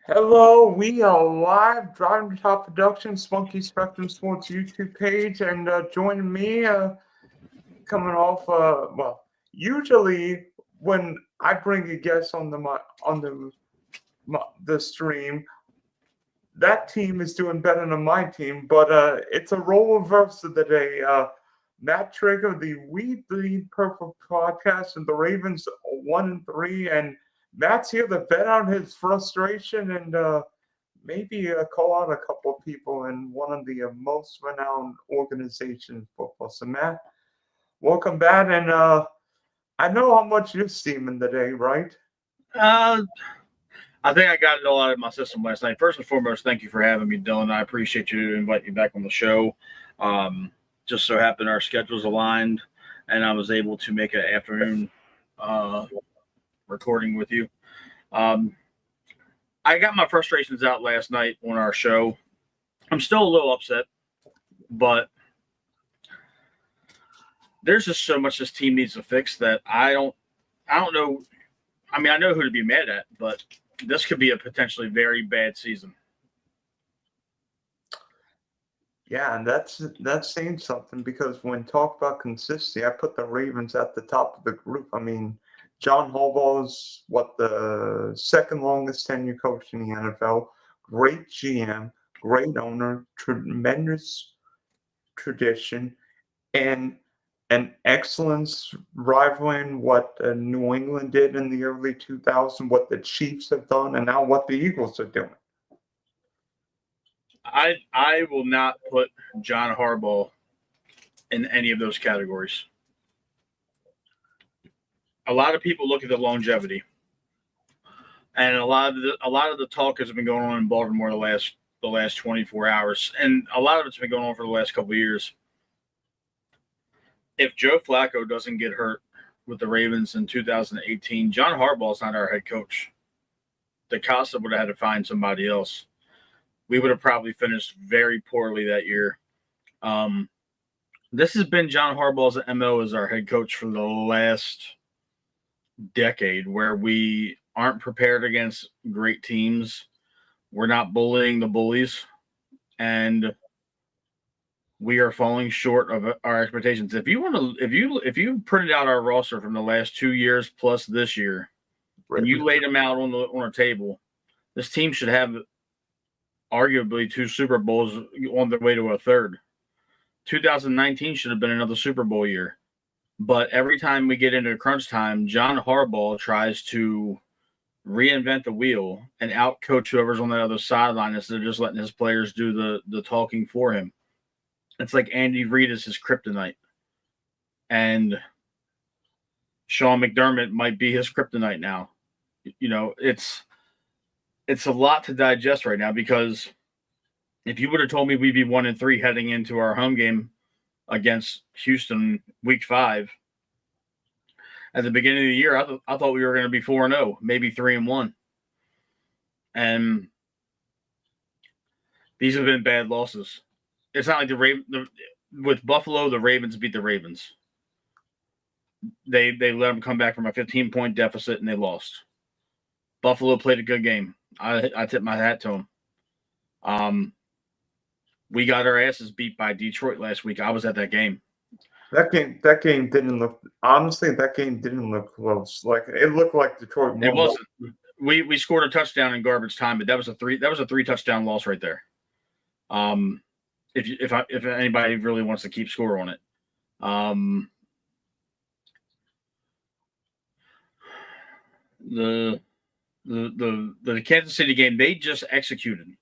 Hello, we are live, Driving to Top Productions, Monkey Spectrum Sports YouTube page, and joining me, coming off, usually when I bring a guest on the stream, that team is doing better than my team, but it's a role reverse of the day. Matt Trigger, the We Bleed Purple podcast, and the Ravens 1-3, and Matt's here to vet out his frustration and maybe call out a couple of people in one of the most renowned organizations in football. So, Matt, welcome back, and I know how much you're steaming today, right? I think I got it all out of my system last night. First and foremost, thank you for having me, Dylan. I appreciate you inviting me back on the show. Just so happened our schedules aligned, and I was able to make an afternoon recording with you. I got my frustrations out last night on our show. I'm still a little upset, but there's just so much this team needs to fix that I don't know. I mean, I know who to be mad at, but this could be a potentially very bad season. Yeah, and that's saying something because when talk about consistency, I put the Ravens at the top of the group. I mean, John Harbaugh is the second longest tenure coach in the NFL. Great GM, great owner, tremendous tradition, and an excellence rivaling what New England did in the early 2000s, what the Chiefs have done, and now what the Eagles are doing. I will not put John Harbaugh in any of those categories. A lot of people look at the longevity, and a lot of the talk has been going on in Baltimore the last 24 hours, and a lot of it's been going on for the last couple of years. If Joe Flacco doesn't get hurt with the Ravens in 2018, John Harbaugh is not our head coach. DeCosta would have had to find somebody else. We would have probably finished very poorly that year. This has been John Harbaugh's MO as our head coach for the last decade, where we aren't prepared against great teams. We're not bullying the bullies, and we are falling short of our expectations. If you printed out our roster from the last 2 years plus this year, and you laid them out on a table, this team should have arguably 2 Super Bowls on their way to a third. 2019 should have been another Super Bowl year. But every time we get into crunch time, John Harbaugh tries to reinvent the wheel and outcoach whoever's on the other sideline instead of just letting his players do the talking for him. It's like Andy Reid is his kryptonite. And Sean McDermott might be his kryptonite now. You know, it's a lot to digest right now, because if you would have told me we'd be 1-3 heading into our home game against Houston week 5 at the beginning of the year, I thought we were going to be 4-0, maybe 3-1. And these have been bad losses. It's not like with Buffalo, the Ravens beat the Ravens. They let them come back from a 15-point deficit and they lost. Buffalo played a good game. I tip my hat to them. We got our asses beat by Detroit last week. I was at that game. That game didn't look, honestly, that game didn't look close. Like, it looked like Detroit won. It wasn't. We scored a touchdown in garbage time, but that was a 3 touchdown loss right there. If anybody really wants to keep score on it. The Kansas City game, they just executed.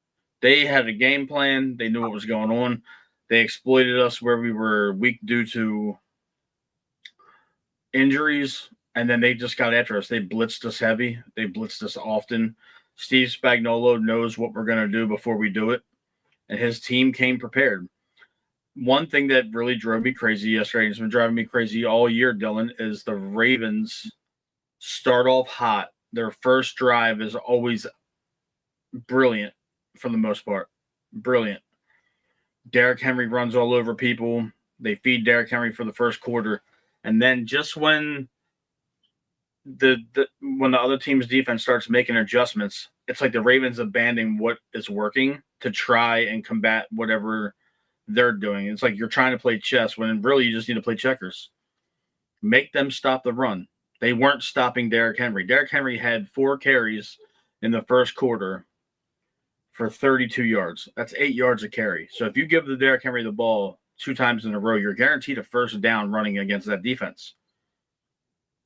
They had a game plan. They knew what was going on. They exploited us where we were weak due to injuries, and then they just got after us. They blitzed us heavy. They blitzed us often. Steve Spagnuolo knows what we're going to do before we do it, and his team came prepared. One thing that really drove me crazy yesterday, and it's been driving me crazy all year, Dylan, is the Ravens start off hot. Their first drive is always brilliant for the most part. Brilliant. Derrick Henry runs all over people. They feed Derrick Henry for the first quarter. And then just when when the other team's defense starts making adjustments, it's like the Ravens abandoning what is working to try and combat whatever they're doing. It's like you're trying to play chess when really you just need to play checkers. Make them stop the run. They weren't stopping Derrick Henry. Derrick Henry had 4 carries in the first quarter for 32 yards. That's 8 yards a carry. So if you give the Derrick Henry the ball 2 times in a row, you're guaranteed a first down running against that defense.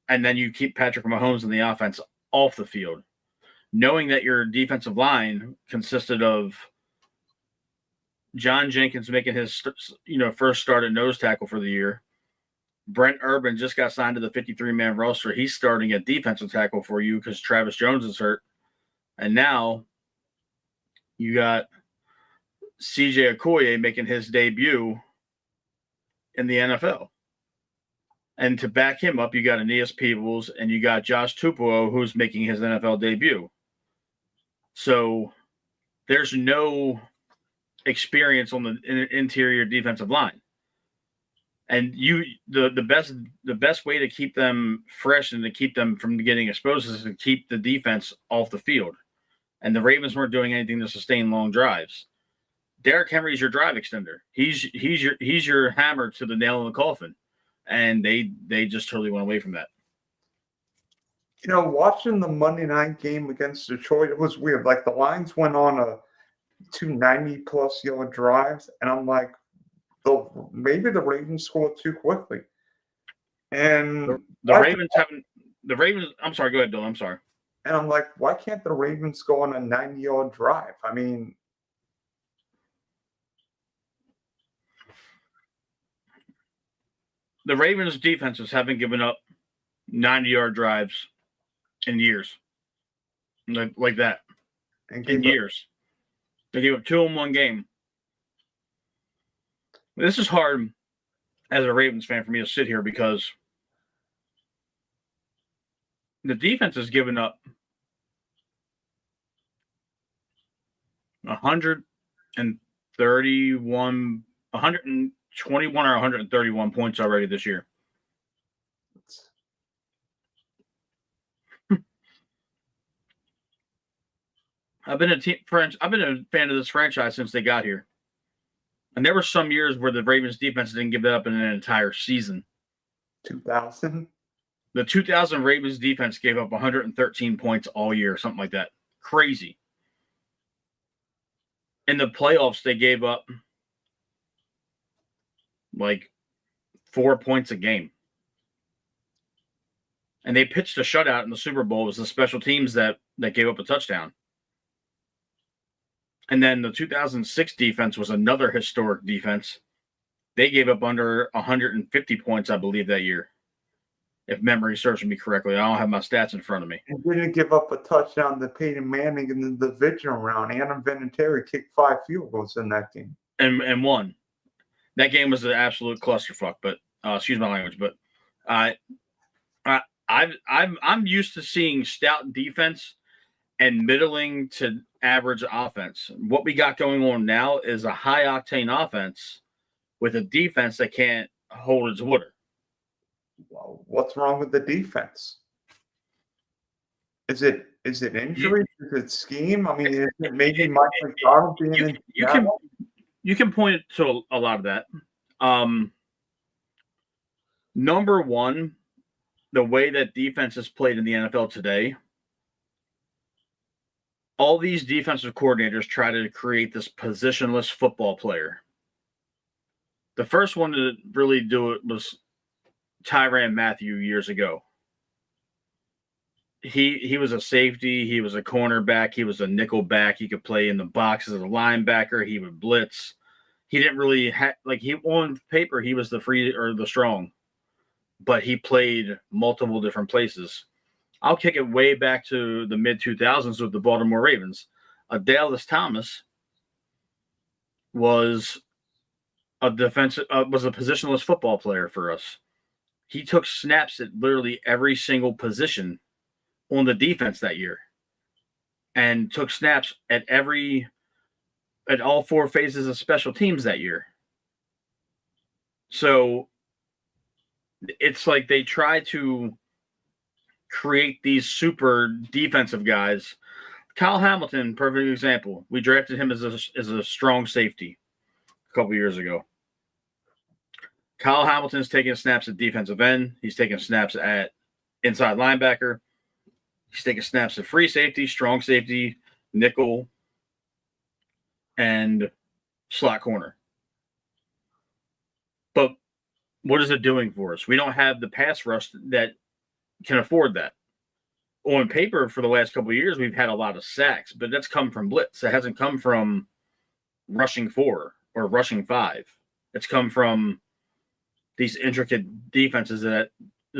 And then you keep Patrick Mahomes in the offense off the field, knowing that your defensive line consisted of John Jenkins making his first start at nose tackle for the year. Brent Urban just got signed to the 53-man roster. He's starting at defensive tackle for you because Travis Jones is hurt. And now you got CJ Okoye making his debut in the NFL. And to back him up, you got Aeneas Peebles and you got Josh Tupou, who's making his NFL debut. So there's no experience on the interior defensive line. And the best way to keep them fresh and to keep them from getting exposed is to keep the defense off the field. And the Ravens weren't doing anything to sustain long drives. Derrick Henry's your drive extender. He's your hammer to the nail in the coffin. And they just totally went away from that. Watching the Monday night game against Detroit, it was weird. Like the Lions went on a 290-plus yard drives, and I'm like, maybe the Ravens scored too quickly. And the Ravens. I'm sorry. Go ahead, Dylan. I'm sorry. And I'm like, why can't the Ravens go on a 90-yard drive? I mean, the Ravens' defenses haven't given up 90-yard drives in years, like that. In years, they gave up 2 in one game. This is hard as a Ravens fan for me to sit here because the defense has given up 121 or 131 points already this year. I've been a fan of this franchise since they got here. And there were some years where the Ravens defense didn't give that up in an entire season. 2000? The 2000 Ravens defense gave up 113 points all year, something like that. Crazy. In the playoffs, they gave up like 4 points a game. And they pitched a shutout in the Super Bowl. It was the special teams that gave up a touchdown. And then the 2006 defense was another historic defense. They gave up under 150 points, I believe, that year. If memory serves me correctly. I don't have my stats in front of me. And didn't give up a touchdown to Peyton Manning in the divisional round. Adam Vinatieri kicked 5 field goals in that game. And won. That game was an absolute clusterfuck, but excuse my language, but I'm used to seeing stout defense and middling to average offense. What we got going on now is a high octane offense with a defense that can't hold its water. Well, what's wrong with the defense? Is it injury? Is it scheme? I mean, is it maybe Mike McDonald being in? You can point to a lot of that. Number one, the way that defense is played in the NFL today, all these defensive coordinators try to create this positionless football player. The first one to really do it was Tyrann Mathieu years ago. He was a safety. He was a cornerback. He was a nickel back. He could play in the box as a linebacker. He would blitz. He didn't really on paper, he was the free or the strong, but he played multiple different places. I'll kick it way back to the mid-2000s with the Baltimore Ravens. Dallas Thomas was a positionless football player for us. He took snaps at literally every single position on the defense that year, and took snaps at all 4 phases of special teams that year. So it's like they try to create these super defensive guys. Kyle Hamilton, perfect example. We drafted him as a strong safety a couple years ago. Kyle Hamilton's taking snaps at defensive end. He's taking snaps at inside linebacker. He's taking snaps at free safety, strong safety, nickel, and slot corner. But what is it doing for us? We don't have the pass rush that can afford that. On paper, for the last couple of years, we've had a lot of sacks, but that's come from blitz. It hasn't come from rushing 4 or rushing 5. It's come from these intricate defenses that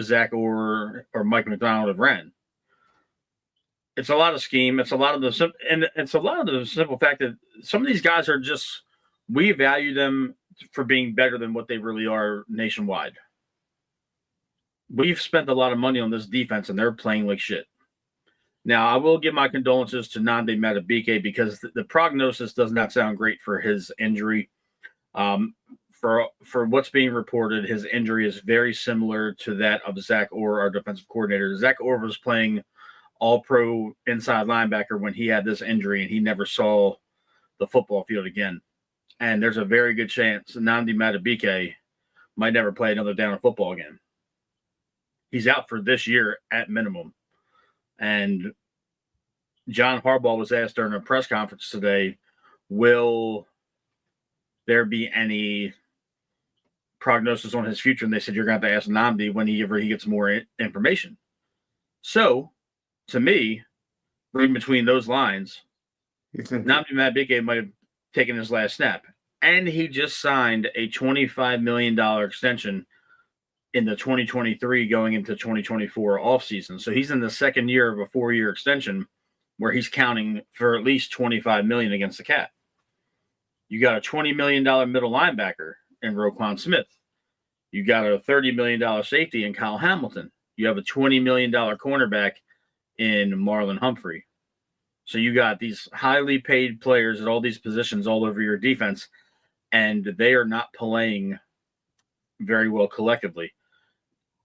Zach or Mike McDonald have ran. It's a lot of scheme. It's a lot of the simple fact that some of these guys are just, we value them for being better than what they really are nationwide. We've spent a lot of money on this defense, and they're playing like shit. Now, I will give my condolences to Nnamdi Madubuike because the prognosis does not sound great for his injury. For what's being reported, his injury is very similar to that of Zach Orr, our defensive coordinator. Zach Orr was playing all-pro inside linebacker when he had this injury, and he never saw the football field again. And there's a very good chance Nnamdi Madubuike might never play another down of football again. He's out for this year at minimum. And John Harbaugh was asked during a press conference today, will there be any prognosis on his future? And they said, you're going to have to ask Nnamdi whenever he gets more information. So, to me, reading between those lines, Nnamdi Madubuike might have taken his last snap. And he just signed a $25 million extension in the 2023 going into 2024 offseason. So he's in the second year of a 4-year extension where he's counting for at least $25 million against the cap. You got a $20 million middle linebacker in Roquan Smith. You got a $30 million safety in Kyle Hamilton. You have a $20 million cornerback in Marlon Humphrey. So you got these highly paid players at all these positions all over your defense, and they are not playing very well collectively.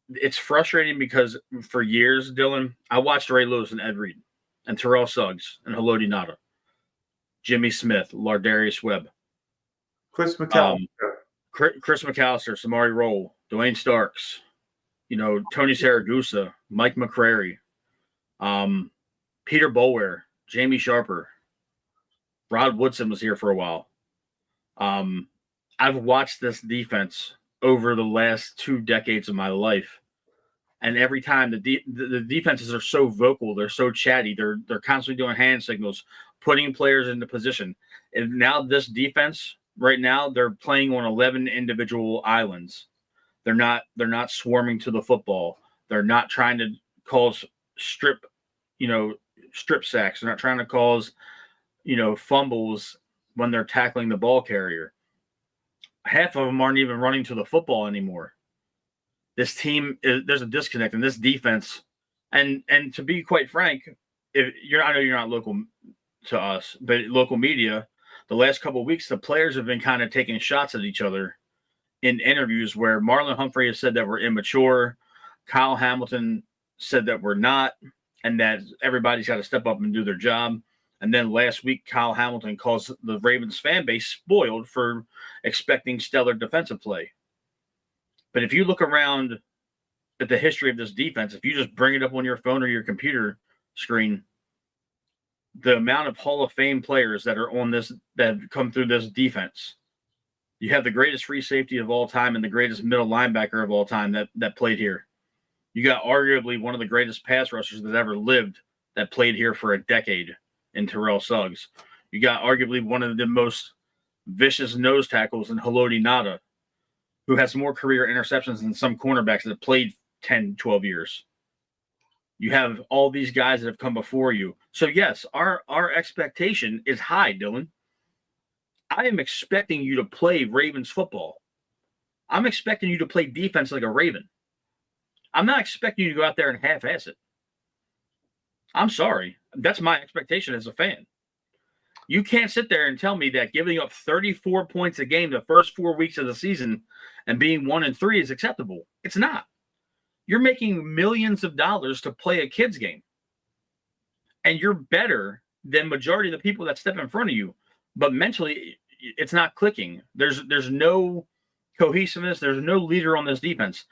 It's frustrating because for years, Dylan, I watched Ray Lewis and Ed Reed and Terrell Suggs and Haloti Ngata, Jimmy Smith, Lardarius Webb, Chris McAllister, Samari Rolle, Dwayne Starks, Tony Saragusa, Mike McCrary, Peter Boulware, Jamie Sharper, Rod Woodson was here for a while. I've watched this defense over the last 2 decades of my life, and every time the defenses are so vocal, they're so chatty, they're constantly doing hand signals, putting players into position. And now this defense, right now, they're playing on 11 individual islands. They're not swarming to the football. They're not trying to cause strip sacks. They're not trying to cause, fumbles when they're tackling the ball carrier. Half of them aren't even running to the football anymore. This team, there's a disconnect in this defense. And to be quite frank, I know you're not local to us, but local media, the last couple of weeks, the players have been kind of taking shots at each other in interviews where Marlon Humphrey has said that we're immature. Kyle Hamilton said that we're not, and that everybody's got to step up and do their job. And then last week, Kyle Hamilton calls the Ravens fan base spoiled for expecting stellar defensive play. But if you look around at the history of this defense, if you just bring it up on your phone or your computer screen, the amount of Hall of Fame players that are on this, that have come through this defense, you have the greatest free safety of all time and the greatest middle linebacker of all time that played here. You got arguably one of the greatest pass rushers that ever lived that played here for a decade in Terrell Suggs. You got arguably one of the most vicious nose tackles in Haloti Ngata, who has more career interceptions than some cornerbacks that have played 10, 12 years. You have all these guys that have come before you. So, yes, our expectation is high, Dylan. I am expecting you to play Ravens football. I'm expecting you to play defense like a Raven. I'm not expecting you to go out there and half-ass it. I'm sorry. That's my expectation as a fan. You can't sit there and tell me that giving up 34 points a game the first 4 weeks of the season and being 1-3 is acceptable. It's not. You're making millions of dollars to play a kids game. And you're better than majority of the people that step in front of you. But mentally, it's not clicking. There's no cohesiveness. There's no leader on this defense.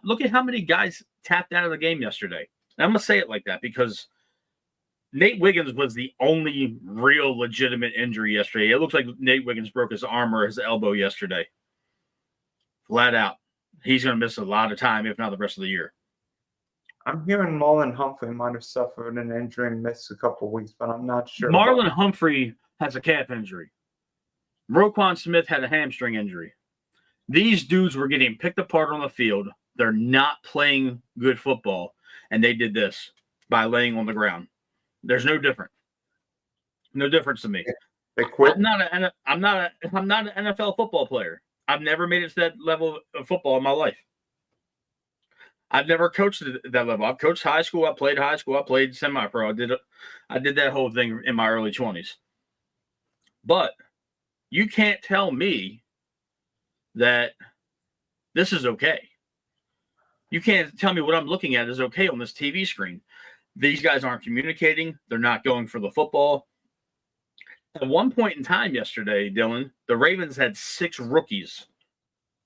Look at how many guys tapped out of the game yesterday. And I'm going to say it like that because Nate Wiggins was the only real legitimate injury yesterday. It looks like Nate Wiggins broke his arm or his elbow yesterday. Flat out. He's going to miss a lot of time, if not the rest of the year. I'm hearing Marlon Humphrey might have suffered an injury and missed a couple weeks, but I'm not sure. Marlon Humphrey has a calf injury. Roquan Smith had a hamstring injury. These dudes were getting picked apart on the field. They're not playing good football, and they did this by laying on the ground. There's no difference. No difference to me. They quit. I'm not an NFL football player. I've never made it to that level of football in my life. I've never coached at that level. I've coached high school. I played high school. I played semi-pro. I did that whole thing in my early 20s. But you can't tell me that this is okay. You can't tell me what I'm looking at is okay on this TV screen. These guys aren't communicating. They're not going for the football. At one point in time yesterday, Dylan, the Ravens had 6 rookies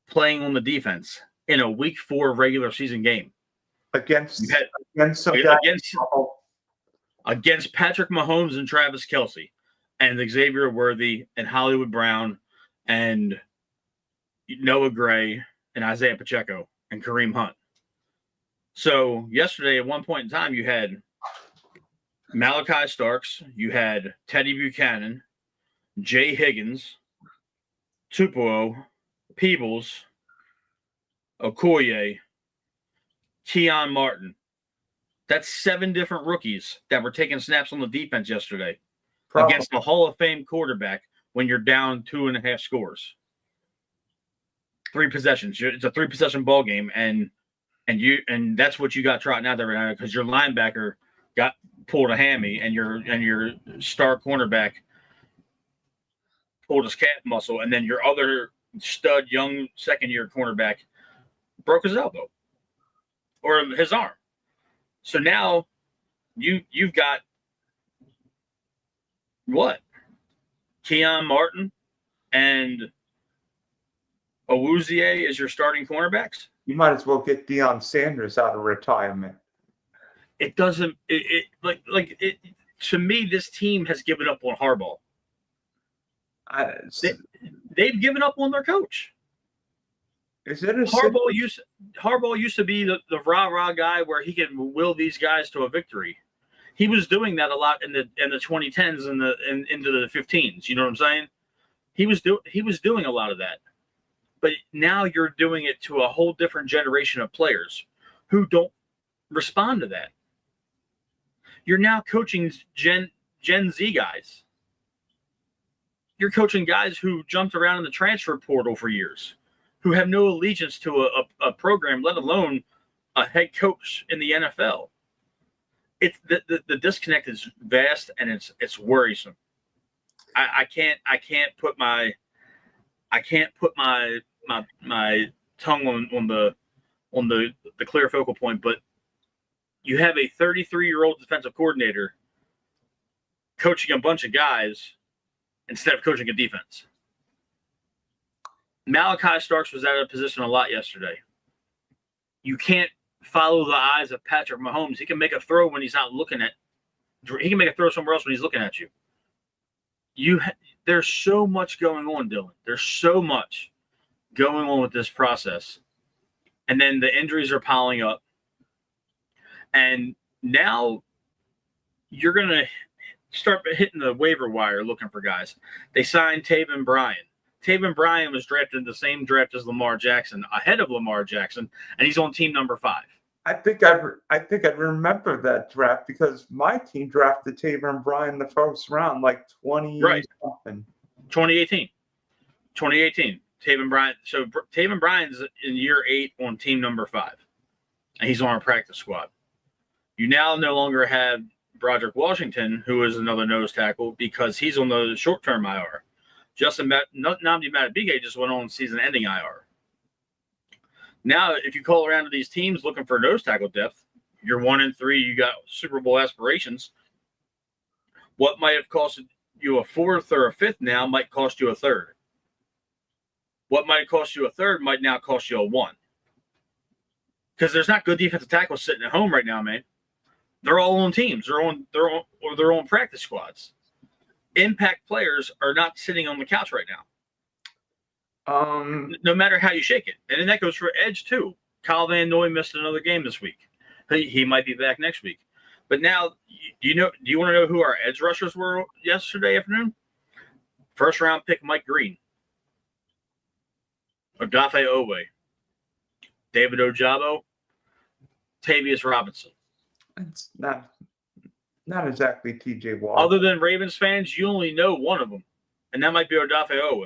playing on the defense in a week 4 regular season game against Patrick Mahomes and Travis Kelce and Xavier Worthy and Hollywood Brown and Noah Gray and Isaiah Pacheco and Kareem Hunt. So yesterday, at one point in time, you had Malachi Starks, you had Teddy Buchanan, Jay Higgins, Tupelo, Peebles, Okoye, Keon Martin. That's 7 different rookies that were taking snaps on the defense yesterday against the Hall of Fame quarterback when you're down 2.5 scores. 3 possessions. It's a 3-possession ball game, and that's what you got trotting out there right now because your linebacker got pulled a hammy and your star cornerback pulled his calf muscle, and then your other stud young second-year cornerback broke his elbow or his arm. So now you've got what? Keon Martin and Awuzie is your starting cornerbacks? You might as well get Deion Sanders out of retirement. It doesn't to me, this team has given up on Harbaugh. They've given up on their coach. Is it a Harbaugh used to be the rah-rah guy where he can will these guys to a victory. He was doing that a lot in the 2010s and into the 15s. You know what I'm saying? He was doing a lot of that. But now you're doing it to a whole different generation of players who don't respond to that. You're now coaching Gen Z guys. You're coaching guys who jumped around in the transfer portal for years, who have no allegiance to a program, let alone a head coach in the NFL. It's the disconnect is vast and it's worrisome. I can't put my tongue on the clear focal point, but you have a 33-year-old defensive coordinator coaching a bunch of guys instead of coaching a defense. Malachi Starks was out of position a lot yesterday. You can't follow the eyes of Patrick Mahomes. He can make a throw when he's not looking at. He can make a throw somewhere else when he's looking at you. There's so much going on, Dylan. There's so much going on with this process, and then the injuries are piling up, and now you're gonna start hitting the waiver wire looking for guys. They signed Taven Bryan. Taven Bryan was drafted in the same draft as Lamar Jackson, ahead of Lamar Jackson, and he's on team number 5. I think I remember that draft because my team drafted Taven Bryan the first round, like 20 right. something. 2018. Taven Bryan. So Taven Bryan's in year 8 on team number 5, and he's on our practice squad. You now no longer have Broderick Washington, who is another nose tackle, because he's on the short-term IR. Justin Nnamdi Madubuike just went on season-ending IR. Now, if you call around to these teams looking for nose tackle depth, you're 1-3. You got Super Bowl aspirations. What might have cost you a fourth or a fifth now might cost you a third. What might cost you a third might now cost you a one. Because there's not good defensive tackles sitting at home right now, man. They're all on teams. They're on practice squads. Impact players are not sitting on the couch right now. No matter how you shake it. And then that goes for edge too. Kyle Van Noy missed another game this week. He might be back next week. But now, do you want to know who our edge rushers were yesterday afternoon? First round pick Mike Green. Odafe Owe. David Ojabo. Tavius Robinson. It's not exactly TJ Watt. Other than Ravens fans, you only know one of them. And that might be Odafe Owe.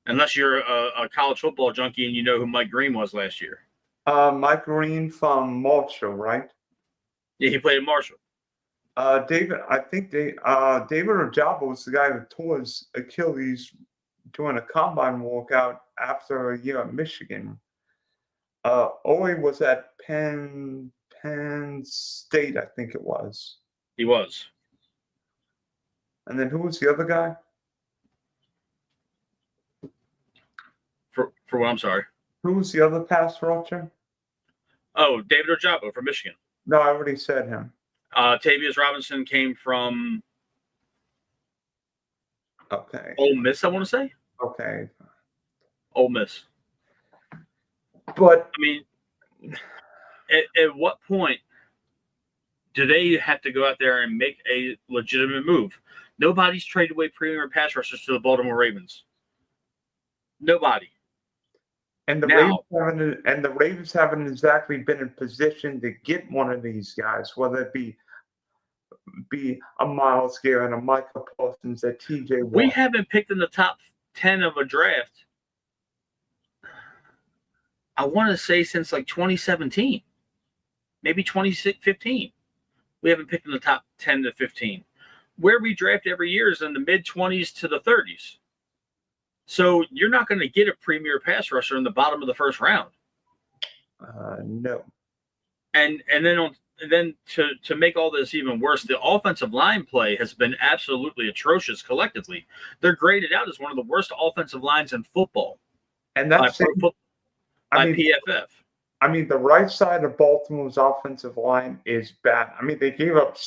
Unless you're a college football junkie and you know who Mike Green was last year. Mike Green from Marshall, right? Yeah, he played at Marshall. David Ojabo was the guy who tore his Achilles doing a combine walkout after a year at Michigan. Owe was at Penn State, I think it was. He was. And then who was the other guy? For what? I'm sorry. Who was the other pass rusher? Oh, David Ojabo from Michigan. No, I already said him. Tavius Robinson came from Ole Miss, I want to say. Okay. Ole Miss. But I mean, at what point do they have to go out there and make a legitimate move? Nobody's traded away premier pass rushers to the Baltimore Ravens. Nobody. And the Ravens haven't exactly been in position to get one of these guys, whether it be a Myles Garrett, a Michael Parsons, a TJ Watt. We haven't picked in the top 10 of a draft, I want to say, since like 2017, maybe 2015. We haven't picked in the top 10 to 15. Where we draft every year is in the mid-20s to the 30s. So you're not going to get a premier pass rusher in the bottom of the first round. No. And then to make all this even worse, the offensive line play has been absolutely atrocious collectively. They're graded out as one of the worst offensive lines in football. And that's by PFF. I mean, the right side of Baltimore's offensive line is bad. I mean, they gave up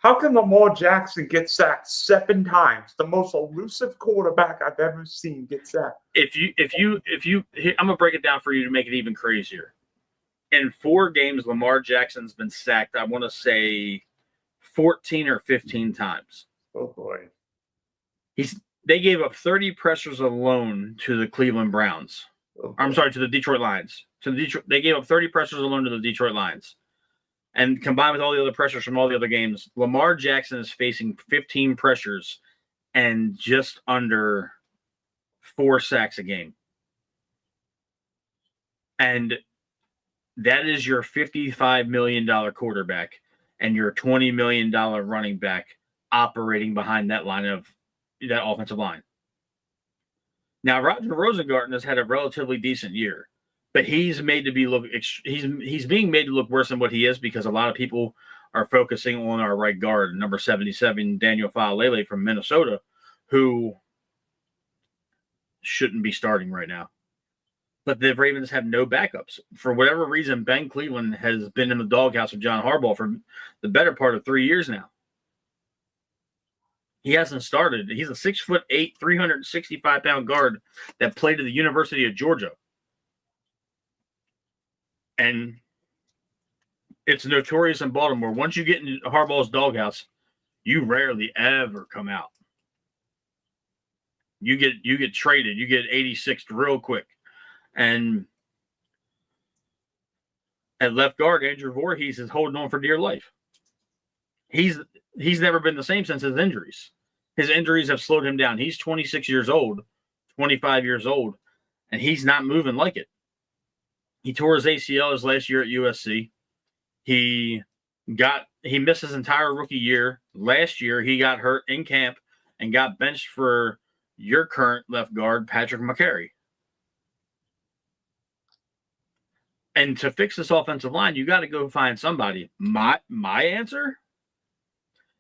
How can Lamar Jackson get sacked 7 times? The most elusive quarterback I've ever seen get sacked. If you, I'm gonna break it down for you to make it even crazier. In 4 games, Lamar Jackson's been sacked, I want to say 14 or 15 times. Oh boy. They gave up 30 pressures alone to the Cleveland Browns. Oh, I'm sorry, to the Detroit Lions. They gave up 30 pressures alone to the Detroit Lions. And combined with all the other pressures from all the other games, Lamar Jackson is facing 15 pressures and just under 4 sacks a game. And that is your $55 million quarterback and your $20 million running back operating behind that that offensive line. Now, Roger Rosengarten has had a relatively decent year, but he's being made to look worse than what he is because a lot of people are focusing on our right guard, number 77, Daniel Faalele from Minnesota, who shouldn't be starting right now. But the Ravens have no backups. For whatever reason, Ben Cleveland has been in the doghouse of John Harbaugh for the better part of 3 years now. He hasn't started. He's a 6'8", 365-pound guard that played at the University of Georgia. And it's notorious in Baltimore. Once you get in Harbaugh's doghouse, you rarely ever come out. You get traded. You get 86'd real quick. And at left guard, Andrew Voorhees is holding on for dear life. He's never been the same since his injuries. His injuries have slowed him down. He's 26 years old, 25 years old, and he's not moving like it. He tore his ACL his last year at USC. He missed his entire rookie year. Last year, he got hurt in camp and got benched for your current left guard, Patrick McCary. And to fix this offensive line, you got to go find somebody. My answer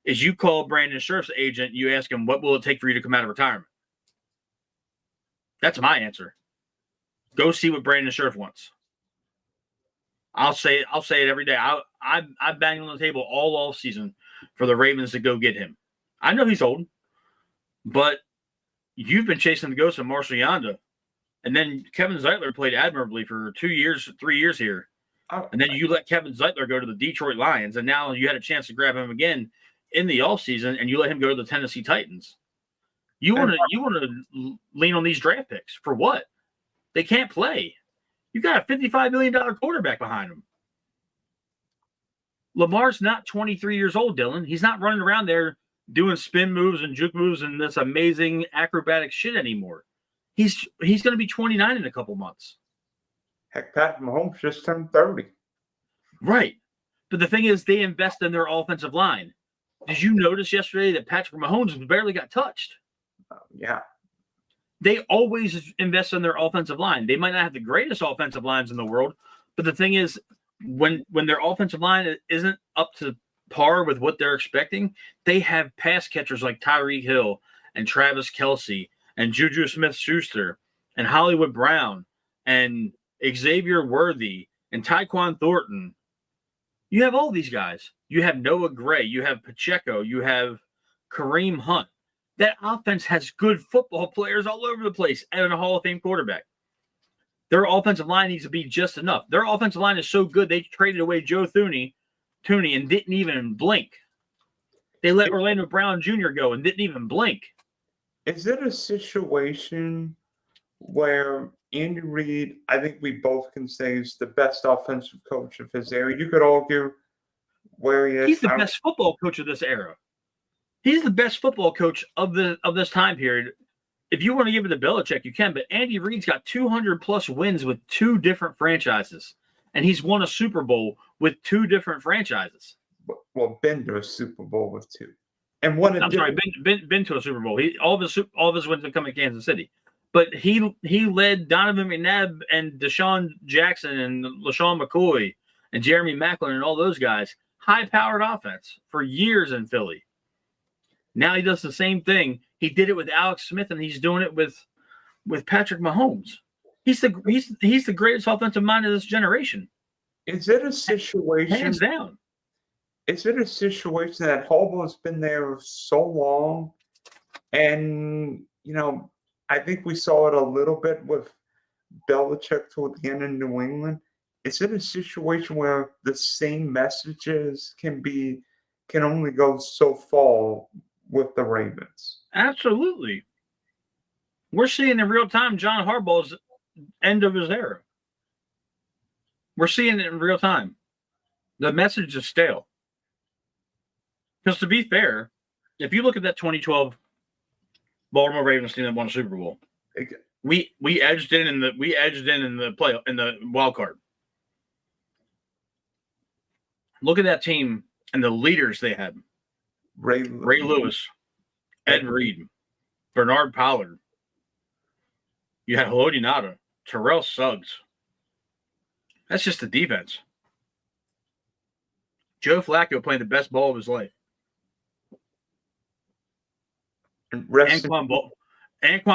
is you call Brandon Scherf's agent, you ask him, what will it take for you to come out of retirement? That's my answer. Go see what Brandon Scherf wants. I'll say it every day. I bang on the table all off season for the Ravens to go get him. I know he's old, but you've been chasing the ghost of Marshall Yanda. And then Kevin Zeitler played admirably for 2 years, 3 years here. And then you let Kevin Zeitler go to the Detroit Lions, and now you had a chance to grab him again in the offseason, and you let him go to the Tennessee Titans. You want to lean on these draft picks for what? They can't play. You got a $55 million quarterback behind him. Lamar's not 23 years old, Dylan. He's not running around there doing spin moves and juke moves and this amazing acrobatic shit anymore. He's going to be 29 in a couple months. Heck, Pat Mahomes just turned 30. Right. But the thing is, they invest in their offensive line. Did you notice yesterday that Patrick Mahomes barely got touched? Yeah. They always invest in their offensive line. They might not have the greatest offensive lines in the world, but the thing is, when their offensive line isn't up to par with what they're expecting, they have pass catchers like Tyreek Hill and Travis Kelce and Juju Smith-Schuster and Hollywood Brown and Xavier Worthy and Tyquan Thornton. You have all these guys. You have Noah Gray. You have Pacheco. You have Kareem Hunt. That offense has good football players all over the place and a Hall of Fame quarterback. Their offensive line needs to be just enough. Their offensive line is so good, they traded away Joe Thuney and didn't even blink. They let Orlando Brown Jr. go and didn't even blink. Is it a situation where Andy Reid, I think we both can say, is the best offensive coach of his era? You could argue where he is. He's the best football coach of this era. He's the best football coach of this time period. If you want to give it to Belichick, you can, but Andy Reid's got 200-plus wins with 2 different franchises, and he's won a Super Bowl with 2 different franchises. Well, been to a Super Bowl with 2. And one I'm sorry, been to a Super Bowl. All of his wins have come in Kansas City. But he led Donovan McNabb and Deshaun Jackson and LaShawn McCoy and Jeremy Maclin and all those guys, high-powered offense for years in Philly. Now he does the same thing. He did it with Alex Smith, and he's doing it with Patrick Mahomes. He's the greatest offensive mind of this generation. Is it a situation? Hands down. Is it a situation that Harbaugh's been there so long, and I think we saw it a little bit with Belichick toward the end in New England. Is it a situation where the same messages can only go so far with the Ravens? Absolutely. We're seeing in real time John Harbaugh's end of his era. We're seeing it in real time. The message is stale. Because to be fair, if you look at that 2012 Baltimore Ravens team that won a Super Bowl, we edged in the play in the wild card. Look at that team and the leaders they had. Ray Lewis, Ed Reed, Bernard Pollard. You had Haloti Ngata, Terrell Suggs. That's just the defense. Joe Flacco playing the best ball of his life. Anquan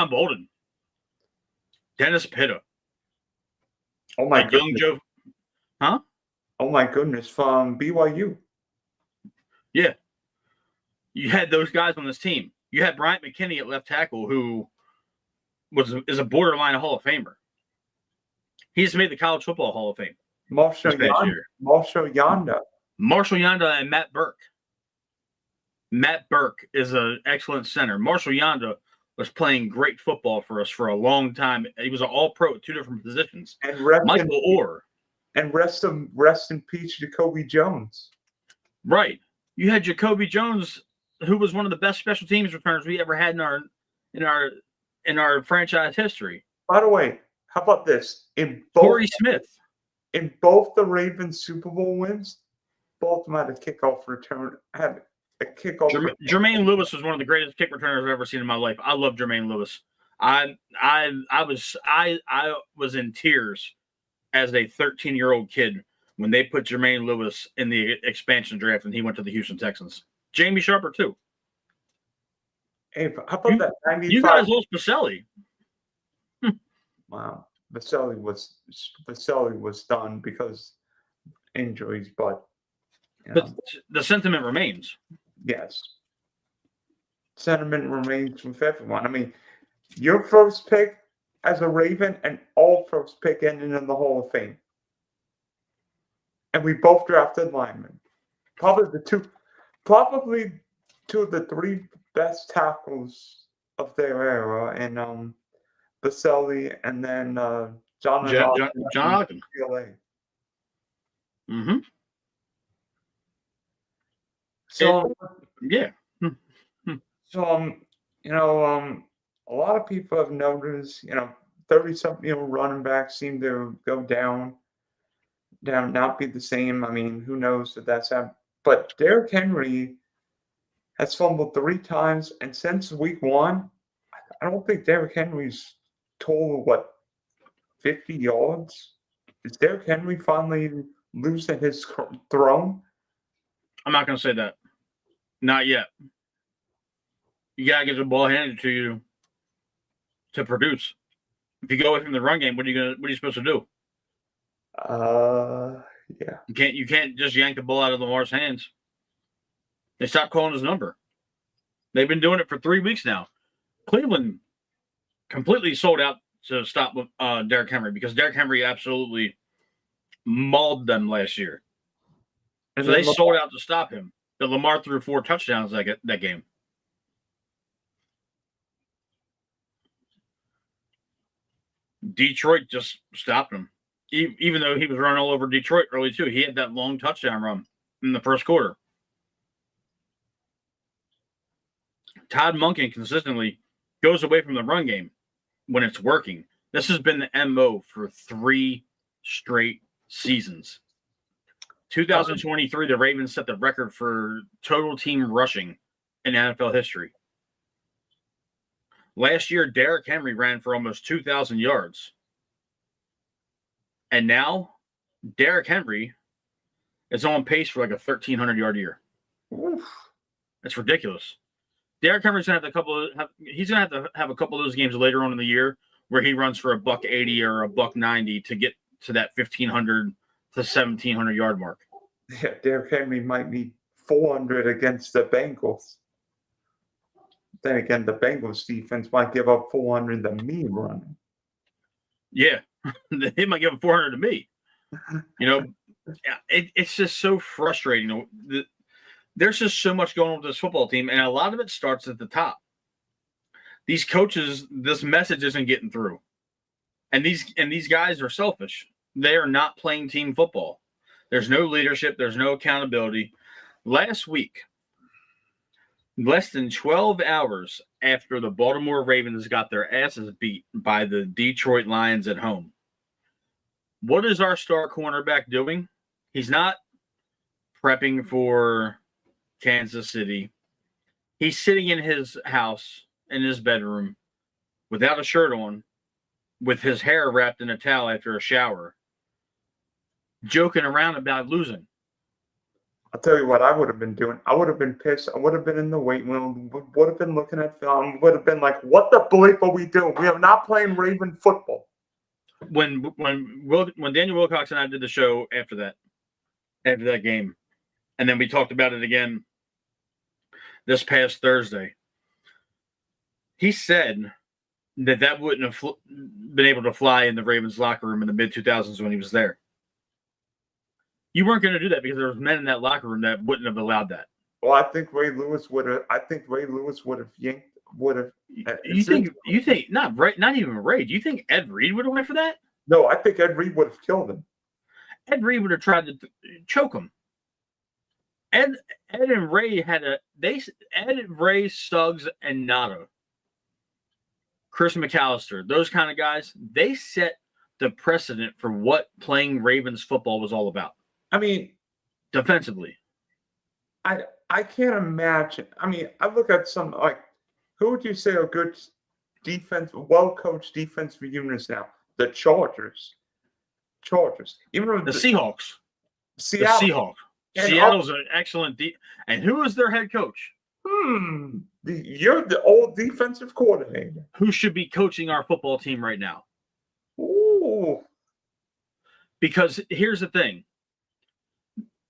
Bolden. Dennis Pitta. Oh my goodness. Young Joe. Huh? Oh my goodness. From BYU. Yeah. You had those guys on this team. You had Bryant McKinney at left tackle, who is a borderline Hall of Famer. He's made the College Football Hall of Fame. Marshall Yanda And Matt Burke. Matt Burke is an excellent center. Marshall Yanda was playing great football for us for a long time. He was an all-pro at 2 different positions. And Michael Orr. And rest in peace, Jacoby Jones. Right. You had Jacoby Jones, who was one of the best special teams returners we ever had in our franchise history. By the way, how about this? Torrey Smith. In both the Ravens Super Bowl wins, Baltimore had a kickoff return. Jermaine Lewis was one of the greatest kick returners I've ever seen in my life. I love Jermaine Lewis. I was in tears as a 13-year-old kid when they put Jermaine Lewis in the expansion draft and he went to the Houston Texans. Jamie Sharper, too. Hey, how about that 95? You guys lost Baselli. Wow. Baselli was done because injuries, but But the sentiment remains. yes. Sentiment remains with everyone. I mean, your first pick as a Raven and all first pick ended in the Hall of Fame. And we both drafted linemen. Probably two of the three best tackles of their era, and Baselli and then John Ogden. Mm-hmm. So yeah. So a lot of people have noticed, 30-something running backs seem to go down, not be the same. I mean, who knows if that's happened. But Derrick Henry has fumbled 3 times, and since week 1, I don't think Derrick Henry's total 50 yards. Is Derrick Henry finally losing his throne? I'm not going to say that. Not yet. You got to get the ball handed to you to produce. If you go away from the run game, what are you supposed to do? Yeah. You can't just yank the ball out of Lamar's hands. They stopped calling his number. They've been doing it for 3 weeks now. Cleveland completely sold out to stop Derrick Henry because Derrick Henry absolutely mauled them last year. And so they sold out to stop him. But Lamar threw 4 touchdowns that game. Detroit just stopped him. Even though he was running all over Detroit early, too. He had that long touchdown run in the first quarter. Todd Monken consistently goes away from the run game when it's working. This has been the MO for 3 straight seasons. 2023, the Ravens set the record for total team rushing in NFL history. Last year, Derrick Henry ran for almost 2,000 yards. And now, Derrick Henry is on pace for like a 1,300-yard year. Oof. It's ridiculous. Derrick Henry's going to have to have a couple of those games later on in the year where he runs for $180 or $190 to get to that 1,500 to 1,700-yard mark. Yeah, Derrick Henry might need 400 against the Bengals. Then again, the Bengals defense might give up 400 to me running. Yeah, they might give up 400 to me. It's just so frustrating. There's just so much going on with this football team, and a lot of it starts at the top. These coaches, this message isn't getting through. And these guys are selfish. They are not playing team football. There's no leadership. There's no accountability. Last week, less than 12 hours after the Baltimore Ravens got their asses beat by the Detroit Lions at home, what is our star cornerback doing? He's not prepping for Kansas City. He's sitting in his house, in his bedroom, without a shirt on, with his hair wrapped in a towel after a shower, joking around about losing. I'll tell you what I would have been doing. I would have been pissed. I would have been in the weight room, would have been looking at film, would have been like, what the bleep are we doing? We are not playing Raven football. When Daniel Wilcox and I did the show after that game, and then we talked about it again this past Thursday, he said that wouldn't have been able to fly in the Ravens locker room in the mid-2000s when he was there. You weren't going to do that because there was men in that locker room that wouldn't have allowed that. Well, I think Ray Lewis would have. You think not even Ray? Do you think Ed Reed would have went for that? No, I think Ed Reed would have killed him. Ed Reed would have tried to choke him. Ed and Ray Ed, Ray, Suggs, and Nato, Chris McAllister, those kind of guys, they set the precedent for what playing Ravens football was all about. I mean, defensively. I can't imagine. I mean, I look at some, who would you say are good defense, well-coached defensive units now? The Chargers. Chargers. Even The with Seahawks. Seattle. The Seahawks. And Seattle's an excellent and who is their head coach? You're the old defensive coordinator. Who should be coaching our football team right now? Ooh. Because here's the thing.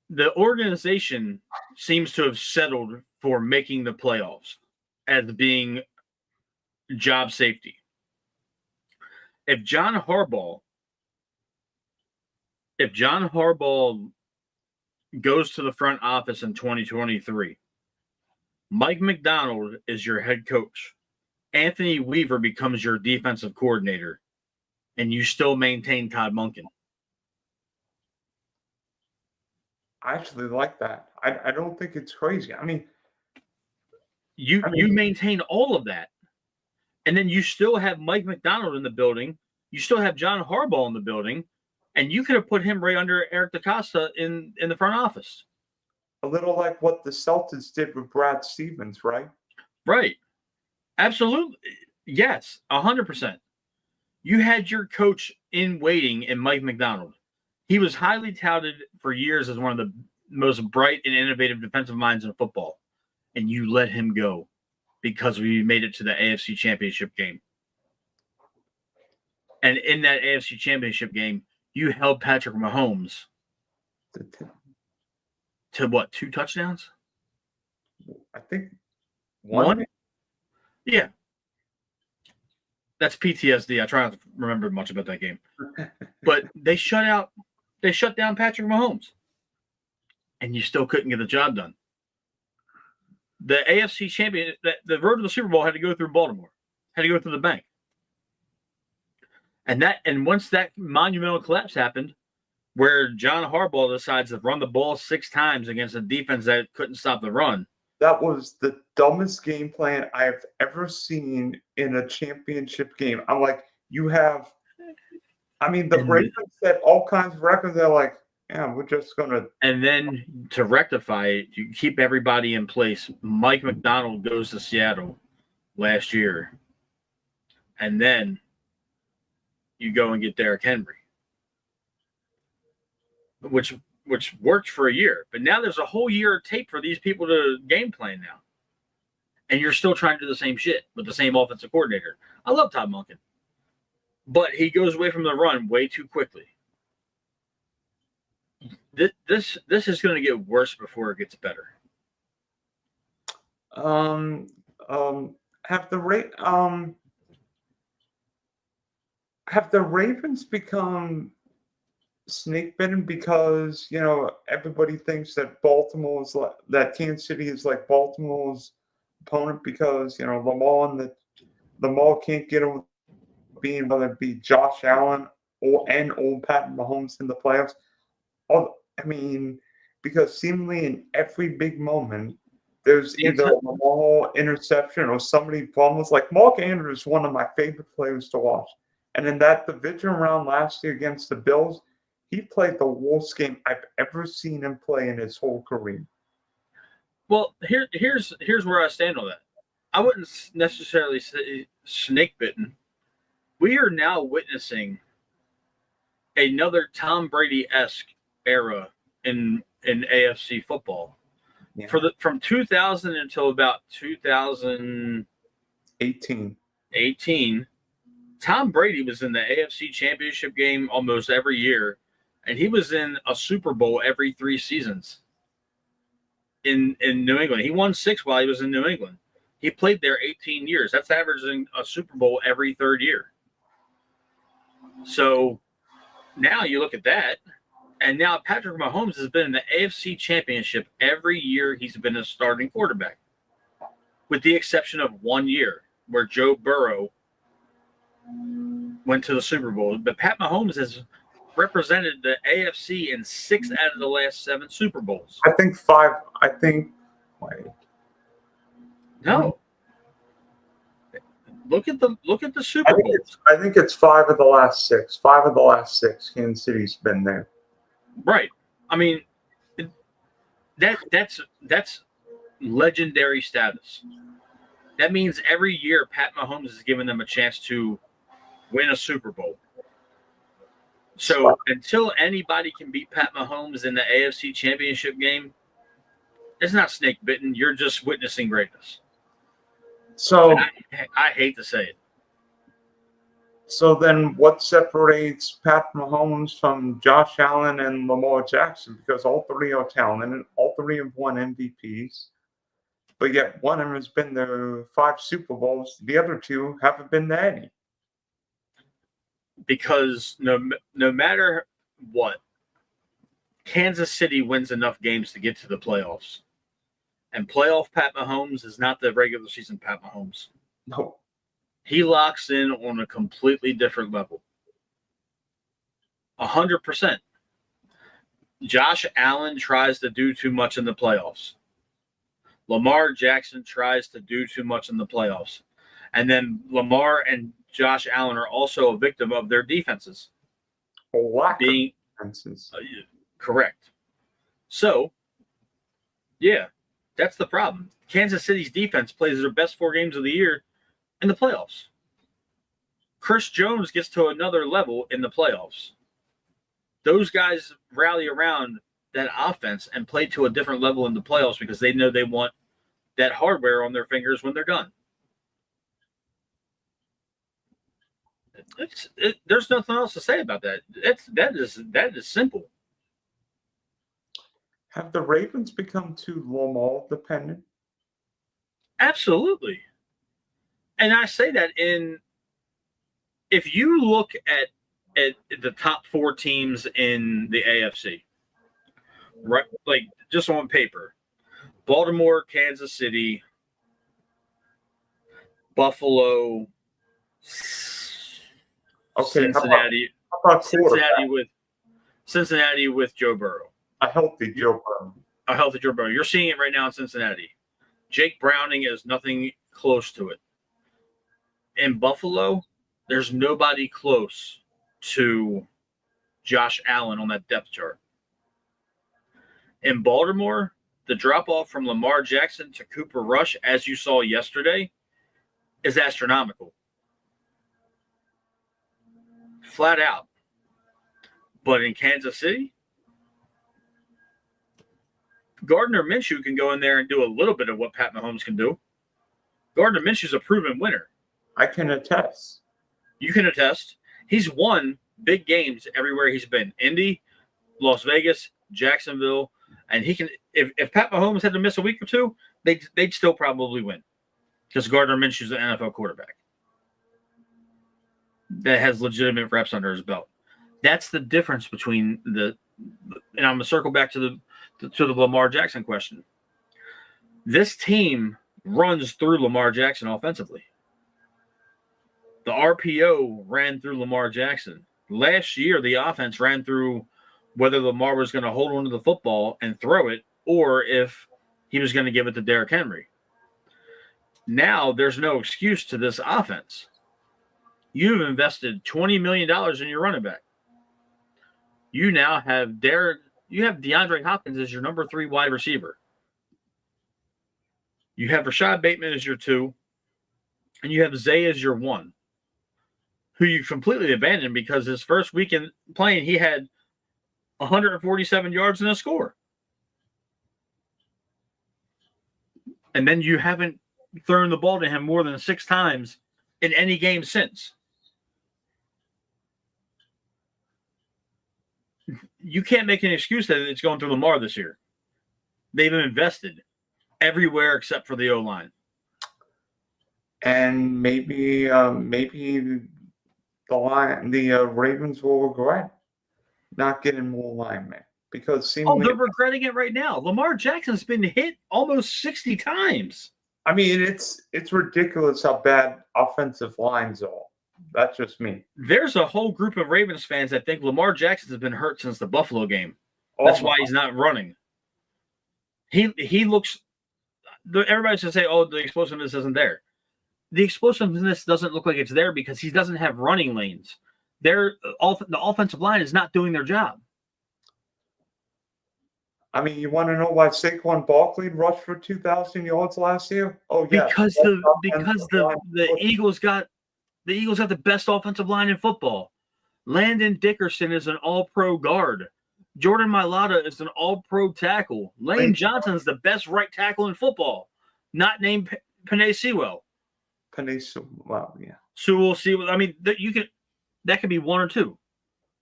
The organization seems to have settled for making the playoffs as being job safety. If John Harbaugh goes to the front office in 2023, Mike McDonald is your head coach. Anthony Weaver becomes your defensive coordinator, and you still maintain Todd Monken. I actually like that. I don't think it's crazy. I mean, you maintain all of that. And then you still have Mike McDonald in the building. You still have John Harbaugh in the building. And you could have put him right under Eric DeCosta in the front office. A little like what the Celtics did with Brad Stevens, right? Right. Absolutely. Yes, 100%. You had your coach in waiting in Mike McDonald. He was highly touted for years as one of the most bright and innovative defensive minds in football. And you let him go because we made it to the AFC Championship game. And in that AFC Championship game, you held Patrick Mahomes to what, 2 touchdowns? I think one. Yeah. That's PTSD. I try not to remember much about that game. But they shut down Patrick Mahomes. And you still couldn't get the job done. The AFC champion, the road to the Super Bowl had to go through Baltimore, had to go through the bank. And once that monumental collapse happened, where John Harbaugh decides to run the ball 6 times against a defense that couldn't stop the run. That was the dumbest game plan I've ever seen in a championship game. I'm like, the Ravens set all kinds of records. They're like, yeah, we're just going to. And then to rectify it, you keep everybody in place. Mike McDonald goes to Seattle last year. And then you go and get Derrick Henry, which worked for a year. But now there's a whole year of tape for these people to game plan now. And you're still trying to do the same shit with the same offensive coordinator. I love Todd Monken. But he goes away from the run way too quickly. This is going to get worse before it gets better. Have the Ravens become snake bitten because everybody thinks that that Kansas City is like Baltimore's opponent because Lamar can't get over being whether it be Josh Allen and old Pat Mahomes in the playoffs. Because seemingly in every big moment, there's either a Lamar interception or somebody fumbles. Like Mark Andrews is one of my favorite players to watch. And in that division round last year against the Bills, he played the worst game I've ever seen him play in his whole career. Well, here's where I stand on that. I wouldn't necessarily say snake bitten. We are now witnessing another Tom Brady-esque era in AFC football. Yeah. From 2000 until about 2018, Tom Brady was in the AFC Championship game almost every year, and he was in a Super Bowl every 3 seasons in New England. He won 6 while he was in New England. He played there 18 years. That's averaging a Super Bowl every 3rd year. So now you look at that, and now Patrick Mahomes has been in the AFC Championship every year he's been a starting quarterback, with the exception of 1 year where Joe Burrow went to the Super Bowl. But Pat Mahomes has represented the AFC in 6 out of the last 7 Super Bowls. I think 5. No. Look at the Super Bowls. I think it's 5 of the last 6. 5 of the last 6. Kansas City's been there. Right. I mean, that's legendary status. That means every year Pat Mahomes is giving them a chance to win a Super Bowl. So until anybody can beat Pat Mahomes in the AFC Championship game, it's not snake bitten. You're just witnessing greatness. So I hate to say it. So then what separates Pat Mahomes from Josh Allen and Lamar Jackson? Because all three are talented, all three have won MVPs, but yet one of them has been to 5 Super Bowls. The other two haven't been to any. Because no matter what, Kansas City wins enough games to get to the playoffs. And playoff Pat Mahomes is not the regular season Pat Mahomes. No. He locks in on a completely different level. 100%. Josh Allen tries to do too much in the playoffs. Lamar Jackson tries to do too much in the playoffs. And then Lamar and Josh Allen are also a victim of their defenses. A lack of defenses. Correct. So, yeah, that's the problem. Kansas City's defense plays their best 4 games of the year in the playoffs. Chris Jones gets to another level in the playoffs. Those guys rally around that offense and play to a different level in the playoffs because they know they want that hardware on their fingers when they're done. There's nothing else to say about that. That is simple. Have the Ravens become too Lamar dependent? Absolutely. And I say that if you look at the top 4 teams in the AFC, right? Like just on paper, Baltimore, Kansas City, Buffalo, Cincinnati, Cincinnati with Joe Burrow. A healthy Joe Burrow. A healthy Joe Burrow. You're seeing it right now in Cincinnati. Jake Browning is nothing close to it. In Buffalo, there's nobody close to Josh Allen on that depth chart. In Baltimore, the drop-off from Lamar Jackson to Cooper Rush, as you saw yesterday, is astronomical. Flat out. But in Kansas City, Gardner Minshew can go in there and do a little bit of what Pat Mahomes can do. Gardner Minshew's a proven winner. I can attest. You can attest. He's won big games everywhere he's been. Indy, Las Vegas, Jacksonville, and he can. If Pat Mahomes had to miss a week or two, they'd still probably win because Gardner Minshew's an NFL quarterback that has legitimate reps under his belt. That's the difference between and I'm gonna circle back to the Lamar Jackson question. This team runs through Lamar Jackson offensively. The RPO ran through Lamar Jackson. Last year, the offense ran through whether Lamar was going to hold on to the football and throw it or if he was going to give it to Derrick Henry. Now, there's no excuse to this offense. You've invested $20 million in your running back. You now have DeAndre Hopkins as your number 3 wide receiver. You have Rashad Bateman as your 2, and you have Zay as your 1, who you completely abandoned because his first weekend playing, he had 147 yards and a score. And then you haven't thrown the ball to him more than 6 times in any game since. You can't make an excuse that it's going through Lamar this year. They've invested everywhere except for the O-line. And maybe the Ravens will regret not getting more linemen because they're regretting it right now. Lamar Jackson's been hit almost 60 times. I mean, it's ridiculous how bad offensive lines are. That's just me. There's a whole group of Ravens fans that think Lamar Jackson has been hurt since the Buffalo game. That's why he's not running. He looks. Everybody's going to say, "Oh, the explosiveness isn't there." The explosiveness doesn't look like it's there because he doesn't have running lanes. The offensive line is not doing their job. I mean, you want to know why Saquon Barkley rushed for 2,000 yards last year? Oh yeah, because the Eagles got the best offensive line in football. Landon Dickerson is an all-pro guard. Jordan Mailata is an all-pro tackle. Lane Johnson's the best right tackle in football, not named Penei Sewell. Well, yeah. So we'll see. I mean, that could be one or two.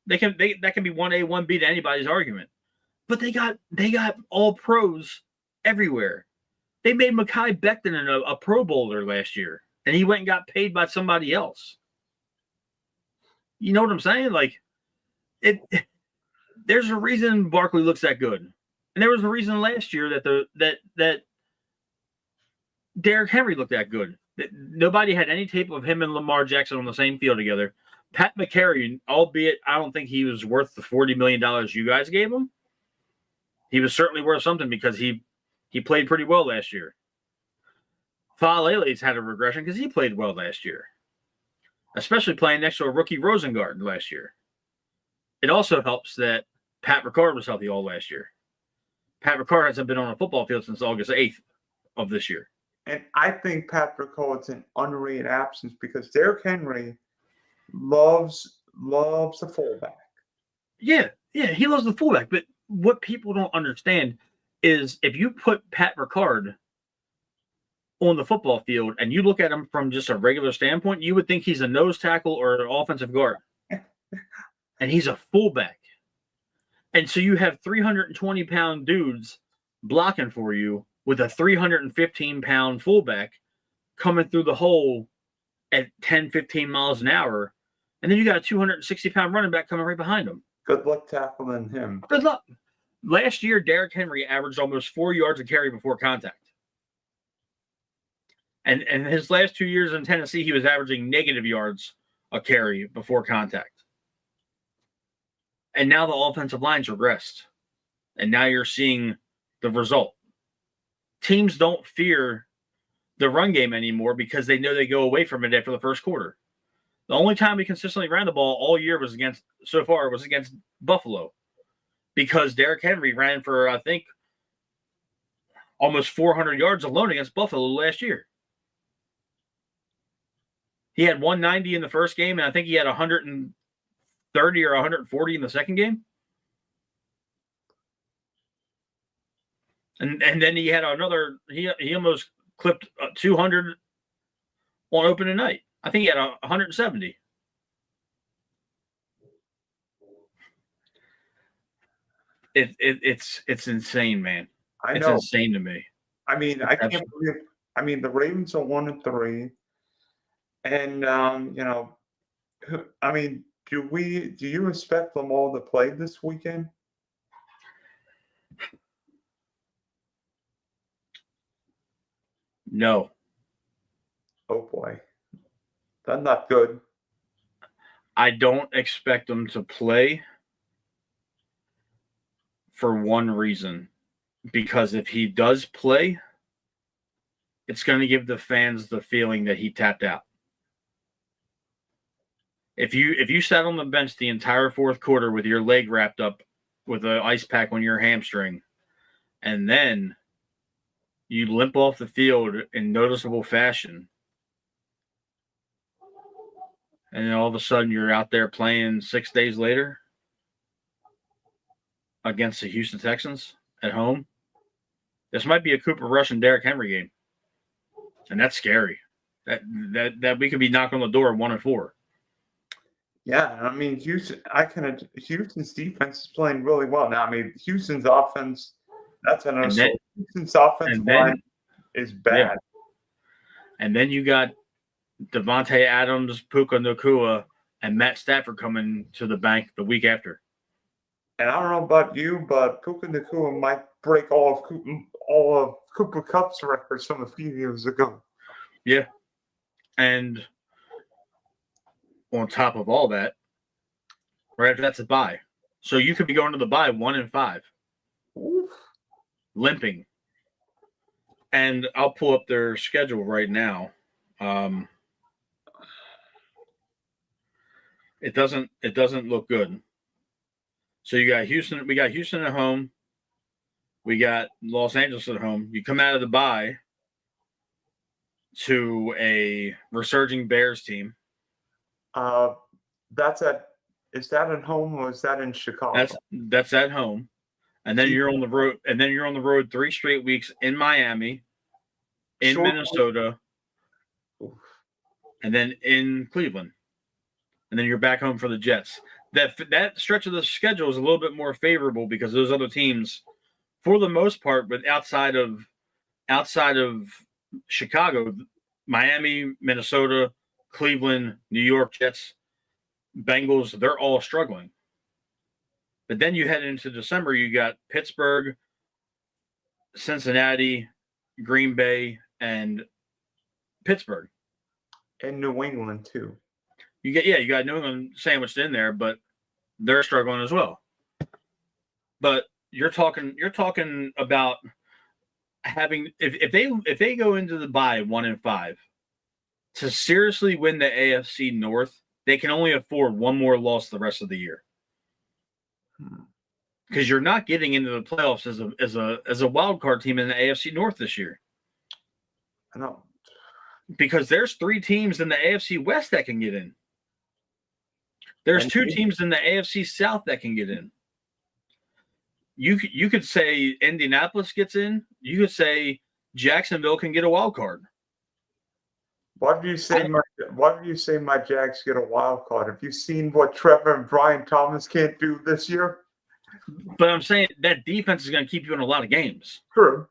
That can be 1A, 1B to anybody's argument. But they got all pros everywhere. They made Mekhi Becton a Pro Bowler last year, and he went and got paid by somebody else. You know what I'm saying? Like, there's a reason Barkley looks that good, and there was a reason last year that Derrick Henry looked that good. Nobody had any tape of him and Lamar Jackson on the same field together. Pat McCarry, albeit I don't think he was worth the $40 million you guys gave him, he was certainly worth something because he played pretty well last year. Faalele's had a regression because he played well last year, especially playing next to a rookie Rosengard last year. It also helps that Pat Ricard was healthy all last year. Pat Ricard hasn't been on a football field since August 8th of this year. And I think Pat Ricard's an underrated absence because Derrick Henry loves the fullback. Yeah, he loves the fullback. But what people don't understand is if you put Pat Ricard on the football field and you look at him from just a regular standpoint, you would think he's a nose tackle or an offensive guard. And he's a fullback. And so you have 320-pound dudes blocking for you with a 315-pound fullback coming through the hole at 10, 15 miles an hour. And then you got a 260-pound running back coming right behind him. Good luck tackling him. Good luck. Last year, Derrick Henry averaged almost 4 yards a carry before contact. And his last 2 years in Tennessee, he was averaging negative yards a carry before contact. And now the offensive line's regressed. And now you're seeing the result. Teams don't fear the run game anymore because they know they go away from it after the first quarter. The only time we consistently ran the ball all year was against Buffalo. Because Derrick Henry ran for, I think, almost 400 yards alone against Buffalo last year. He had 190 in the first game, and I think he had 130 or 140 in the second game. And then he had another, he almost clipped 200 on opening night. I think he had 170. It's insane, man. I know. It's insane to me. I mean, I can't believe. I mean, the Ravens are 1-3, and I mean, do you expect them all to play this weekend? No. Oh boy, that's not good. I don't expect them to play for one reason. Because if he does play, it's going to give the fans the feeling that he tapped out. If you sat on the bench the entire fourth quarter with your leg wrapped up with an ice pack on your hamstring, and then you limp off the field in noticeable fashion, and then all of a sudden you're out there playing 6 days later against the Houston Texans at home, this might be a Cooper Rush and Derrick Henry game, and that's scary. That we could be knocking on the door 1-4. Yeah, I mean, Houston's defense is playing really well now. I mean, Houston's offense, that's an assault. Houston's offensive line is bad. Yeah. And then you got Devontae Adams, Puka Nacua, and Matt Stafford coming to the bank the week after. And I don't know about you, but Puka Nacua might break all of Cooper Kupp's records from a few years ago. Yeah. And on top of all that, right after that's a bye. So you could be going to the bye 1-5. Oof. Limping. And I'll pull up their schedule right now. It doesn't look good. So you got Houston. We got Houston at home. We got Los Angeles at home. You come out of the bye to a resurging Bears team. That's at Is that at home or is that in Chicago? That's at home. And then See- you're on the road. And then you're on the road 3 straight weeks in Miami, in Short- Minnesota, Oof. and then in Cleveland. And then you're back home for the Jets. That stretch of the schedule is a little bit more favorable because those other teams, for the most part, but outside of Chicago, Miami, Minnesota, Cleveland, New York Jets, Bengals, they're all struggling. But then you head into December, you got Pittsburgh, Cincinnati, Green Bay, and Pittsburgh. And New England too. You got New England sandwiched in there, but they're struggling as well. But you're talking about having if they go into the bye 1-5 to seriously win the AFC North, they can only afford one more loss the rest of the year. Because you're not getting into the playoffs as a wild card team in the AFC North this year. I know. Because there's 3 teams in the AFC West that can get in. There's 2 teams in the AFC South that can get in. You could say Indianapolis gets in. You could say Jacksonville can get a wild card. Why did you say my Jags get a wild card? Have you seen what Trevor and Brian Thomas can't do this year? But I'm saying that defense is going to keep you in a lot of games. True.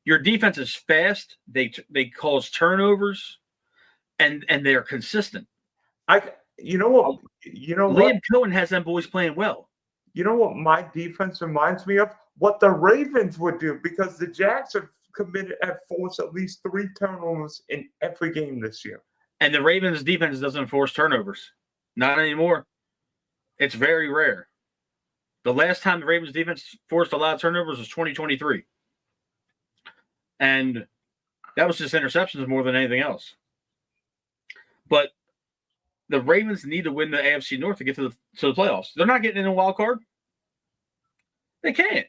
Your defense is fast. They cause turnovers, and they're consistent. You know what? Liam Cohen has them boys playing well. You know what my defense reminds me of? What the Ravens would do, because the Jags have forced at least 3 turnovers in every game this year. And the Ravens defense doesn't force turnovers. Not anymore. It's very rare. The last time the Ravens defense forced a lot of turnovers was 2023. And that was just interceptions more than anything else. But the Ravens need to win the AFC North to get to the playoffs. They're not getting in a wild card. They can't.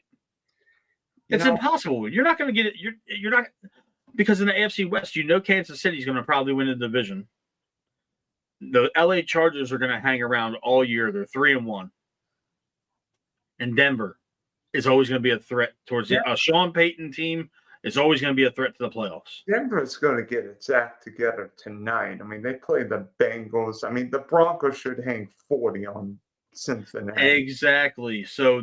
It's impossible. You're not going to get it. You're not, because in the AFC West, Kansas City's going to probably win the division. The LA Chargers are going to hang around all year. They're 3-1. And Denver is always going to be a threat towards a Sean Payton team. Is always going to be a threat to the playoffs. Denver's going to get its act together tonight. I mean, they play the Bengals. I mean, the Broncos should hang 40 on Cincinnati. Exactly. So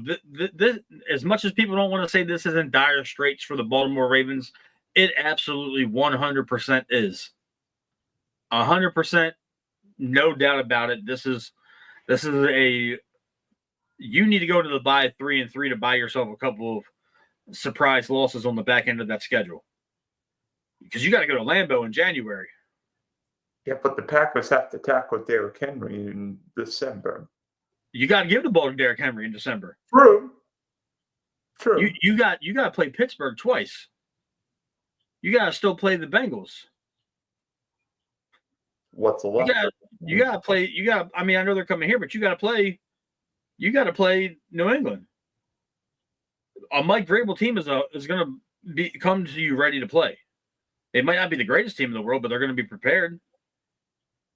this, as much as people don't want to say this isn't dire straits for the Baltimore Ravens, it absolutely 100% is. 100%, no doubt about it. This is a. You need to go to the bye 3-3 to buy yourself a couple of surprise losses on the back end of that schedule, because you got to go to Lambeau in January. Yeah, but the Packers have to tackle Derrick Henry in December. You got to give the ball to Derrick Henry in December. True. You got to play Pittsburgh twice. You got to still play the Bengals. What's left? You got to play. I mean, I know they're coming here, but you got to play. You got to play New England. A Mike Vrabel team is going to come to you ready to play. They might not be the greatest team in the world, but they're going to be prepared.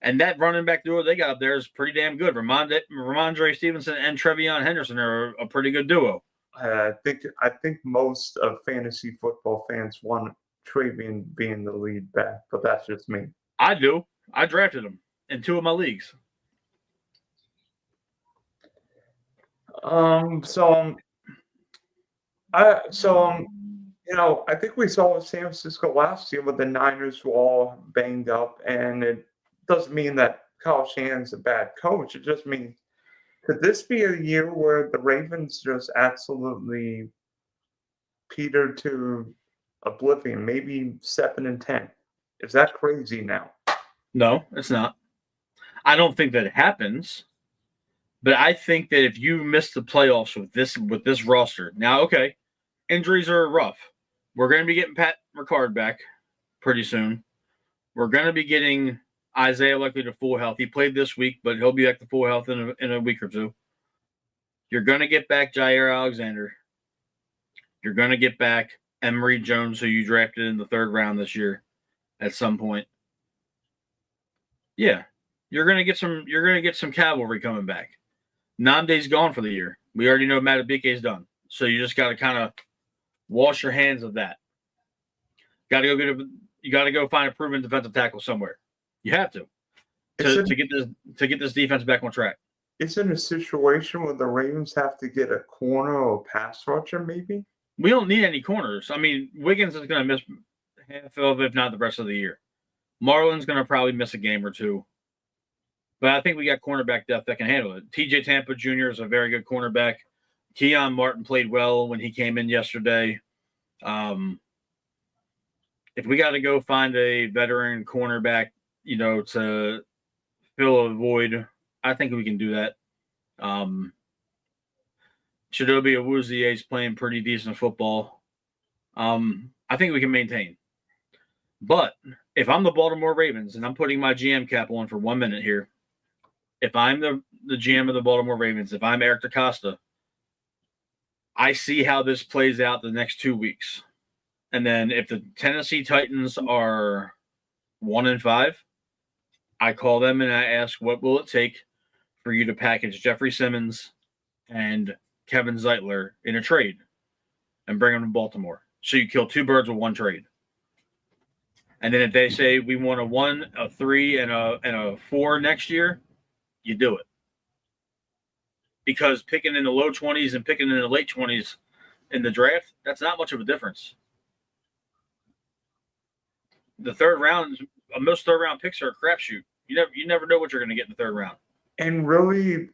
And that running back duo they got up there is pretty damn good. Ramondre Stevenson and Trevion Henderson are a pretty good duo. I think most of fantasy football fans want Trevion being the lead back, but that's just me. I do. I drafted him in 2 of my leagues. I think we saw San Francisco last year with the Niners were all banged up, and it doesn't mean that Kyle Shanahan's a bad coach. It just means, could this be a year where the Ravens just absolutely peter to oblivion, maybe 7-10? Is that crazy now? No, it's not. I don't think that it happens. But I think that if you miss the playoffs with this roster, now, okay, injuries are rough. We're going to be getting Pat Ricard back pretty soon. We're going to be getting Isaiah Likely to full health. He played this week, but he'll be back to full health in a week or two. You're going to get back Jair Alexander. You're going to get back Emory Jones, who you drafted in the 3rd round this year at some point. Yeah, you're going to get some cavalry coming back. Namde's gone for the year. We already know Matabike's done. So you just got to kind of wash your hands of that. You got to go find a proven defensive tackle somewhere. You have to get this defense back on track. Is it a situation where the Ravens have to get a corner or pass rusher, maybe? We don't need any corners. I mean, Wiggins is going to miss half of, if not the rest of the year. Marlon's going to probably miss a game or two. But I think we got cornerback depth that can handle it. TJ Tampa Jr. is a very good cornerback. Keon Martin played well when he came in yesterday. If we got to go find a veteran cornerback, to fill a void, I think we can do that. Chidobe Awuzie is playing pretty decent football. I think we can maintain. But if I'm the Baltimore Ravens and I'm putting my GM cap on for 1 minute here, if I'm the GM of the Baltimore Ravens, if I'm Eric DeCosta, I see how this plays out the next 2 weeks. And then if the Tennessee Titans are 1-5, I call them and I ask, what will it take for you to package Jeffrey Simmons and Kevin Zeitler in a trade and bring them to Baltimore? So you kill 2 birds with 1 trade. And then if they say we want a 1, a 3, and a 4 next year, you do it. Because picking in the low 20s and picking in the late 20s in the draft, that's not much of a difference. The third round, most third round picks are a crapshoot. You never know what you're going to get in the third round. And really,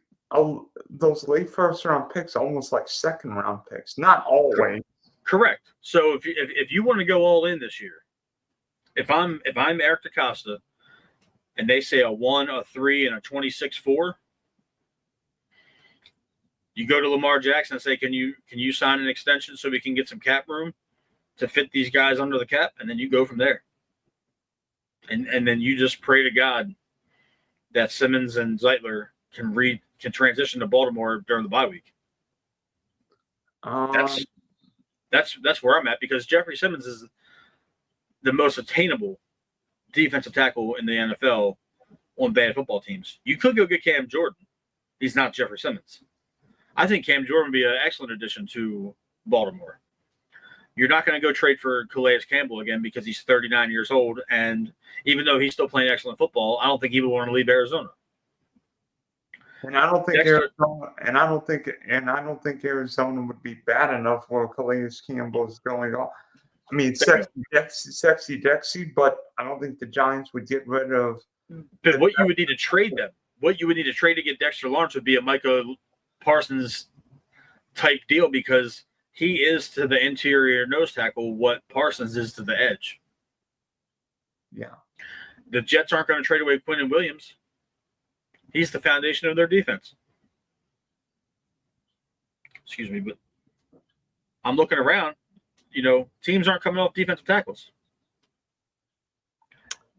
those late first round picks are almost like second round picks. Not always. Correct. So if you want to go all in this year, if I'm Eric DeCosta and they say a 1, a 3, and a 26-4, you go to Lamar Jackson and say, can you sign an extension so we can get some cap room to fit these guys under the cap? And then you go from there. And then you just pray to God that Simmons and Zeitler can transition to Baltimore during the bye week. That's where I'm at, because Jeffrey Simmons is the most attainable defensive tackle in the NFL on bad football teams. You could go get Cam Jordan. He's not Jeffrey Simmons. I think Cam Jordan would be an excellent addition to Baltimore. You're not going to go trade for Calais Campbell again because he's 39 years old, and even though he's still playing excellent football, I don't think he would want to leave Arizona. And I don't think Arizona would be bad enough where Calais Campbell is going off. I mean, sexy Dexy, but I don't think the Giants would get rid of. But what you would need to trade them, what you would need to trade to get Dexter Lawrence would be a Micah Parsons type deal, because he is to the interior nose tackle what Parsons is to the edge. Yeah. The Jets aren't going to trade away Quinnen Williams. He's the foundation of their defense. Excuse me, but I'm looking around. Teams aren't coming off defensive tackles.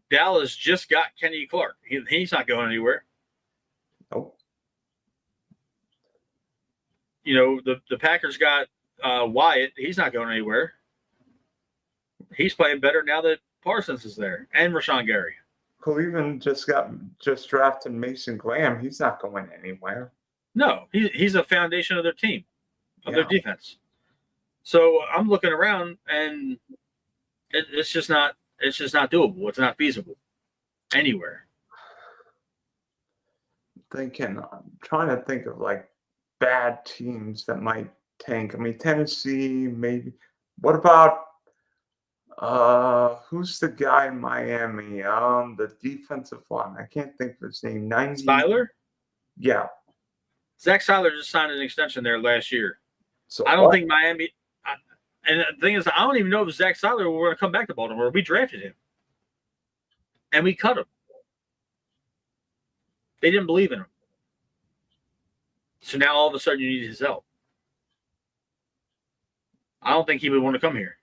Dallas just got Kenny Clark. He's not going anywhere. Nope. The Packers got Wyatt. He's not going anywhere. He's playing better now that Parsons is there, and Rashawn Gary. Cleveland just drafted Mason Graham. He's not going anywhere. No, he's a foundation of their team, of their defense. So I'm looking around, and it's just not doable. It's not feasible anywhere. I'm trying to think of like bad teams that might tank. I mean, Tennessee, maybe. What about who's the guy in Miami? The defensive line. I can't think of his name. Seiler? Yeah. Zach Seiler just signed an extension there last year. So I don't think Miami. And the thing is, I don't even know if Zach Seiler will want to come back to Baltimore. We drafted him, and we cut him. They didn't believe in him. So now all of a sudden you need his help. I don't think he would want to come here.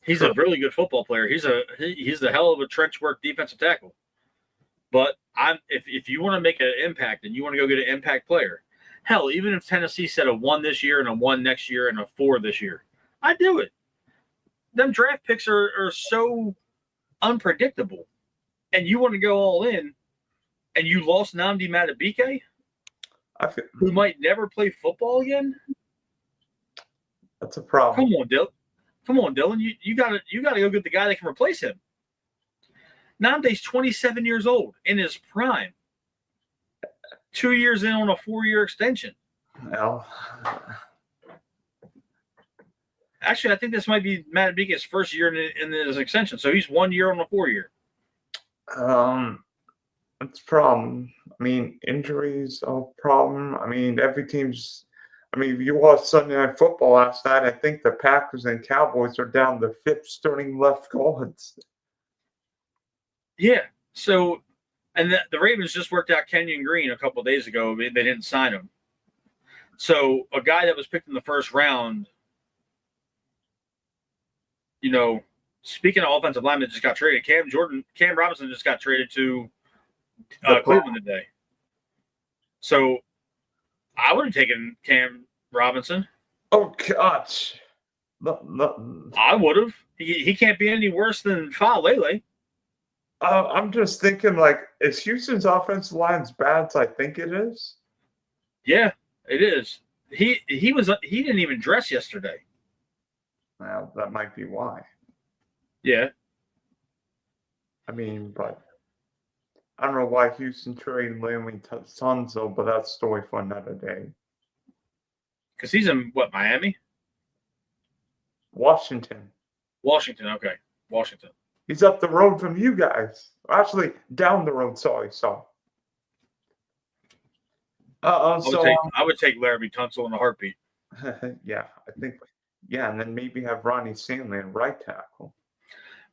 He's a really good football player. He's the hell of a trench work defensive tackle. But if you want to make an impact and you want to go get an impact player, hell, even if Tennessee said a 1 this year and a 1 next year and a 4 this year, I'd do it. Them draft picks are so unpredictable. And you want to go all in, and you lost Nnamdi Madubuike, I feel who might never play football again. that's a problem. Come on, Dylan. You gotta go get the guy that can replace him. Nnamdi's 27 years old in his prime. 2 years in on a 4-year extension. Well, Actually, I think this might be Madubuike's first year in his extension, so he's 1 year on a 4-year. it's a problem. I mean, injuries are a problem. I mean, every team's. I mean, if you watched Sunday Night Football last night, I think the Packers and Cowboys are down the 5th starting left guards. Yeah. So, and the Ravens just worked out Kenyon Green a couple of days ago. They didn't sign him. So, a guy that was picked in the first round, speaking of offensive linemen, just got traded. Cam Robinson just got traded to Cleveland today. So, I would have taken Cam Robinson. Oh gosh, no. I would have. He can't be any worse than Faalele. I'm just thinking, like, is Houston's offensive line as bad as I think it is? Yeah, it is. He didn't even dress yesterday. Well, that might be why. Yeah. I mean, but I don't know why Houston traded Lamely Tunsil, but that's a story for another day. Because he's in, Miami? Washington. Okay. Washington. He's up the road from you guys. Actually, down the road, sorry. I would take Laramie Tunsil in a heartbeat. Yeah, I think. Yeah, and then maybe have Ronnie Stanley in right tackle.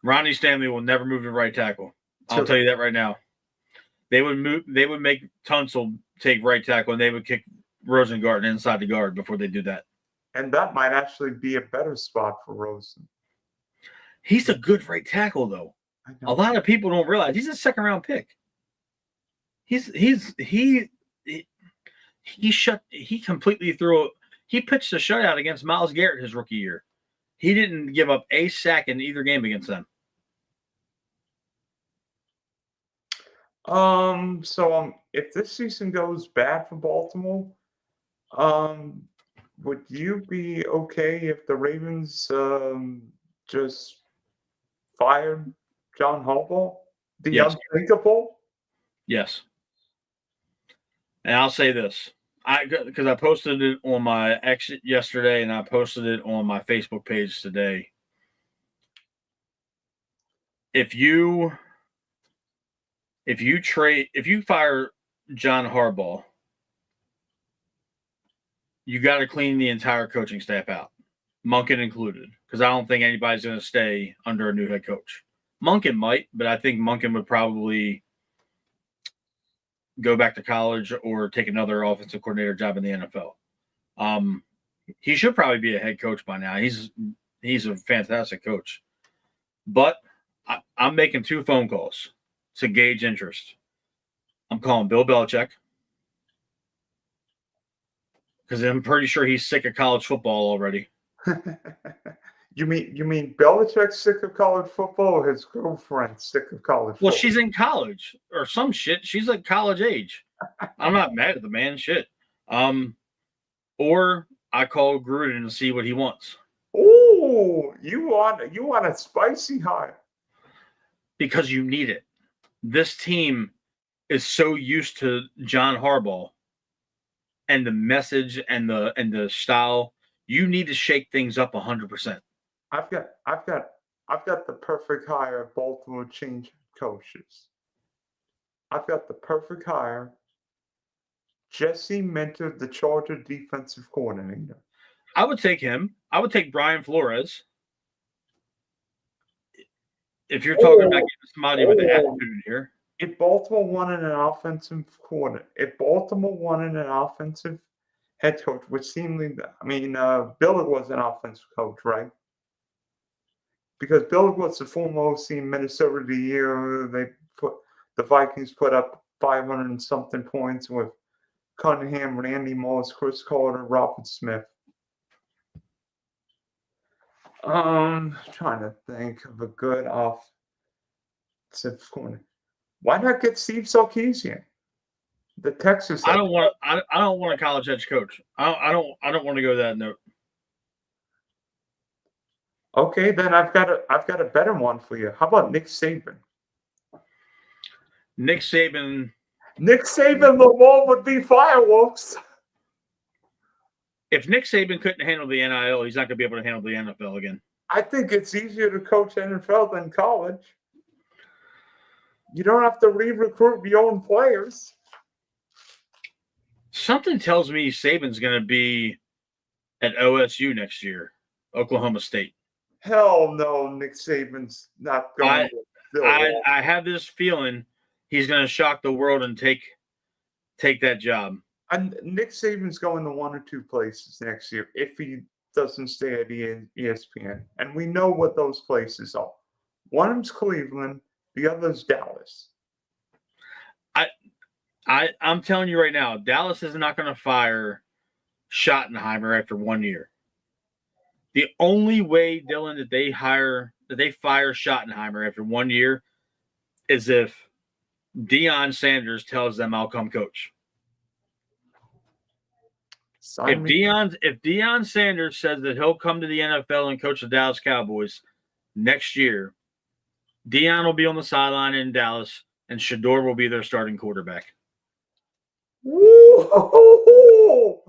Ronnie Stanley will never move to right tackle. I'll tell you that right now. They would make Tunsil take right tackle, and they would kick Rosengarten inside the guard before they do that. And that might actually be a better spot for Rosen. He's a good right tackle, though. I know. A lot of people don't realize he's a second-round pick. He pitched a shutout against Myles Garrett his rookie year. He didn't give up a sack in either game against them. If this season goes bad for Baltimore, would you be okay if the Ravens just fired John Harbaugh? Yes. Unthinkable? Yes. And I'll say this. Because I posted it on my X yesterday and I posted it on my Facebook page today. If you fire John Harbaugh, you got to clean the entire coaching staff out, Monken included, because I don't think anybody's going to stay under a new head coach. Monken might, but I think Monken would probably go back to college or take another offensive coordinator job in the NFL. He should probably be a head coach by now. He's a fantastic coach. But I'm making 2 phone calls to gauge interest. I'm calling Bill Belichick because I'm pretty sure he's sick of college football already. You mean Belichick's sick of college football, or his girlfriend's sick of college football? Well, she's in college or some shit. She's like college age. I'm not mad at the man. Shit. Or I call Gruden and see what he wants. Oh, you want a spicy hire? Because you need it. This team is so used to John Harbaugh and the message and the style. You need to shake things up 100%. I've got the perfect hire at Baltimore change coaches. I've got the perfect hire. Jesse Minter, the Charger defensive coordinator. I would take him. I would take Brian Flores. If you're talking about getting somebody with attitude here. If Baltimore wanted an offensive head coach, which seemingly, Billick was an offensive coach, right? Because Billick was the former OC in Minnesota the year the Vikings put up 500 and something points with Cunningham, Randy Moss, Chris Carter, Robert Smith. Trying to think of a good offensive corner. Why not get Steve Sarkisian? The Texas. I don't want. I don't want a college head coach. I don't want to go that note. Okay, then I've got a better one for you. How about Nick Saban? Nick Saban. Nick Saban, the wall would be fireworks. If Nick Saban couldn't handle the NIL, he's not going to be able to handle the NFL again. I think it's easier to coach NFL than college. You don't have to re-recruit your own players. Something tells me Saban's going to be at OSU next year, Oklahoma State. Hell no, Nick Saban's not going to. I have this feeling he's going to shock the world and take that job. And Nick Saban's going to one or two places next year if he doesn't stay at ESPN. And we know what those places are. One of them's Cleveland, the other's Dallas. I'm telling you right now, Dallas is not going to fire Schottenheimer after 1 year. The only way, Dylan, that they fire Schottenheimer after 1 year is if Deion Sanders tells them, "I'll come coach." If Deion Sanders says that he'll come to the NFL and coach the Dallas Cowboys next year, Deion will be on the sideline in Dallas, and Shador will be their starting quarterback. Woo!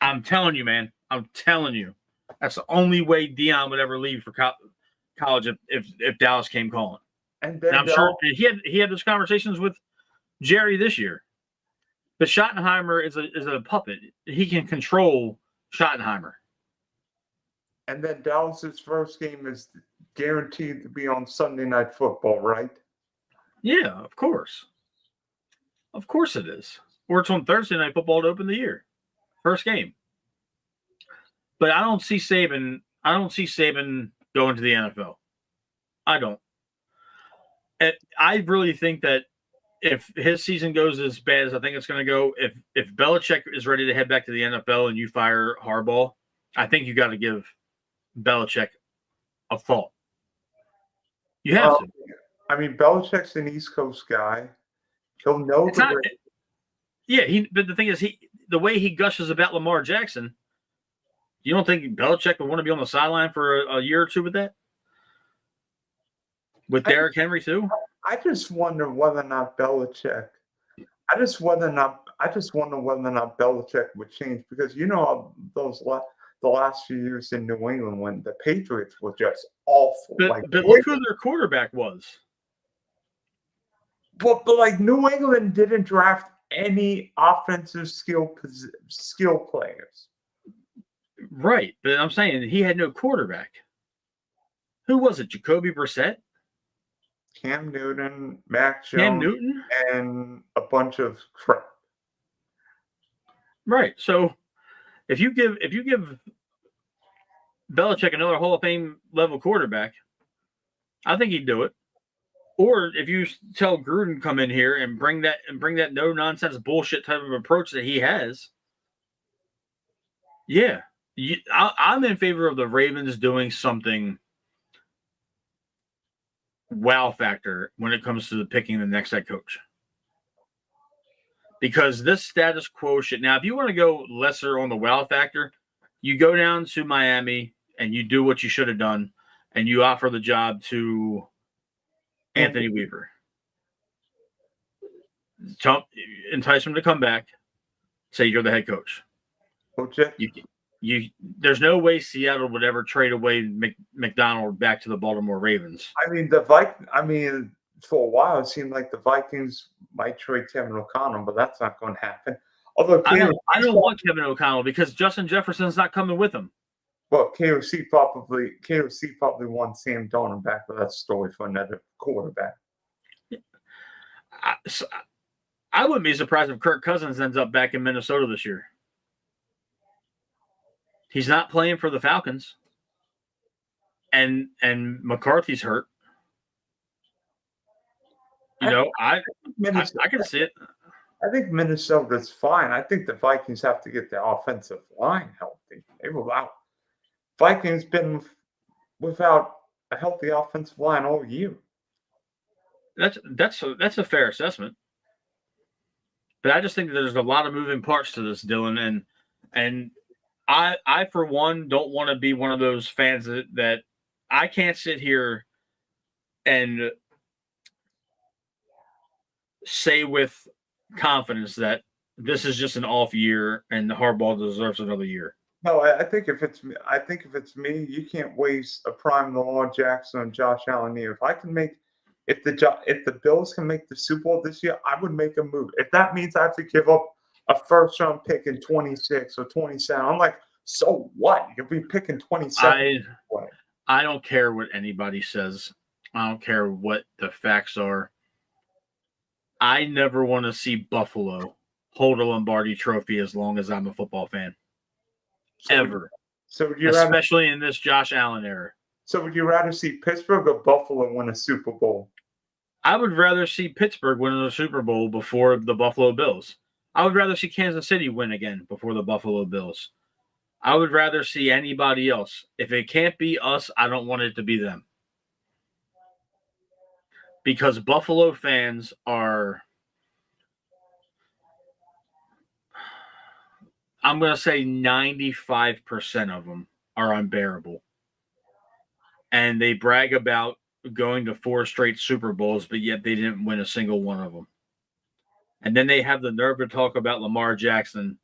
I'm telling you, man. I'm telling you. That's the only way Deion would ever leave for college if Dallas came calling. And then I'm sure he had those conversations with Jerry this year. But Schottenheimer is a puppet. He can control Schottenheimer. And then Dallas's first game is guaranteed to be on Sunday Night Football, right? Yeah, of course. Of course it is. Or it's on Thursday Night Football to open the year. First game. But I don't see Saban going to the NFL. I don't. I really think that if his season goes as bad as I think it's going to go, if Belichick is ready to head back to the NFL and you fire Harbaugh, I think you got to give Belichick a thought. You have to. I mean, Belichick's an East Coast guy. He'll know but the thing is, the way he gushes about Lamar Jackson, you don't think Belichick would want to be on the sideline for a year or two with that? With Derrick Henry too? I just wonder whether or not Belichick. I just wonder whether or not Belichick would change, because the last few years in New England when the Patriots were just awful. But look who their quarterback was. But like New England didn't draft any offensive skill players. Right, but I'm saying he had no quarterback. Who was it? Jacoby Brissett? Cam Newton, Mac Jones, Cam Newton, and a bunch of crap. Right. So if you give Belichick another Hall of Fame level quarterback, I think he'd do it. Or if you tell Gruden come in here and bring that no nonsense bullshit type of approach that he has, yeah, I'm in favor of the Ravens doing something wow factor when it comes to picking the next head coach. Because this status quo shit. Now, if you want to go lesser on the wow factor, you go down to Miami and you do what you should have done, and you offer the job to Anthony Weaver. Entice him to come back. Say you're the head coach. Okay. There's no way Seattle would ever trade away McDonald back to the Baltimore Ravens. I mean, for a while, it seemed like the Vikings might trade Kevin O'Connell, but that's not going to happen. Although I don't want Kevin O'Connell because Justin Jefferson's not coming with him. Well, KOC probably won Sam Darnold back, but that's a story for another quarterback. I wouldn't be surprised if Kirk Cousins ends up back in Minnesota this year. He's not playing for the Falcons, and McCarthy's hurt. I can see it. I think Minnesota's fine. I think the Vikings have to get their offensive line healthy. Vikings been without a healthy offensive line all year. That's a fair assessment. But I just think that there's a lot of moving parts to this, Dylan, and I for one don't want to be one of those fans that I can't sit here and say with confidence that this is just an off year and Harbaugh deserves another year. No, I think if it's me, you can't waste a prime Lamar Jackson and Josh Allen here. If I can make if the Bills can make the Super Bowl this year, I would make a move. If that means I have to give up a first round pick in 26 or 27, I'm like, so what? You could be picking 27. I don't care what anybody says. I don't care what the facts are. I never want to see Buffalo hold a Lombardi trophy as long as I'm a football fan. Ever. So especially in this Josh Allen era. So would you rather see Pittsburgh or Buffalo win a Super Bowl? I would rather see Pittsburgh win the Super Bowl before the Buffalo Bills. I would rather see Kansas City win again before the Buffalo Bills. I would rather see anybody else. If it can't be us, I don't want it to be them. Because Buffalo fans are, I'm going to say 95% of them are unbearable. And they brag about going to 4 straight Super Bowls, but yet they didn't win a single one of them. And then they have the nerve to talk about Lamar Jackson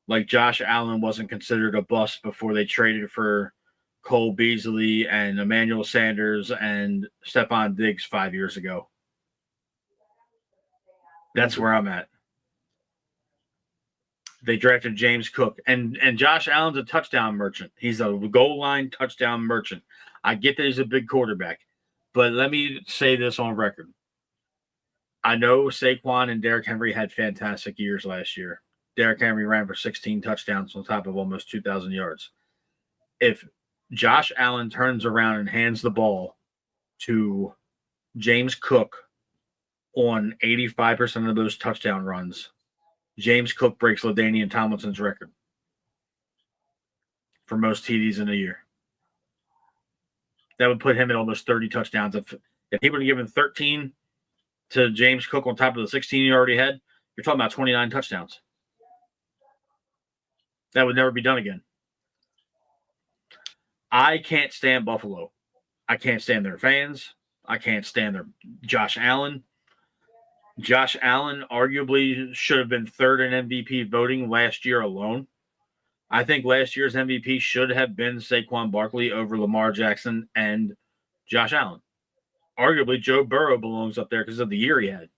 like Josh Allen wasn't considered a bust before they traded for Cole Beasley and Emmanuel Sanders and Stephon Diggs 5 years ago. That's where I'm at. They drafted James Cook. And Josh Allen's a touchdown merchant. He's a goal line touchdown merchant. I get that he's a big quarterback. But let me say this on record. I know Saquon and Derrick Henry had fantastic years last year. Derrick Henry ran for 16 touchdowns on top of almost 2,000 yards. If Josh Allen turns around and hands the ball to James Cook on 85% of those touchdown runs, James Cook breaks LaDainian Tomlinson's record for most TDs in a year. That would put him at almost 30 touchdowns. If he would have given 13 to James Cook on top of the 16 he already had, you're talking about 29 touchdowns. That would never be done again. I can't stand Buffalo. I can't stand their fans. I can't stand their Josh Allen. Josh Allen arguably should have been third in MVP voting last year alone. I think last year's MVP should have been Saquon Barkley over Lamar Jackson and Josh Allen. Arguably, Joe Burrow belongs up there because of the year he had.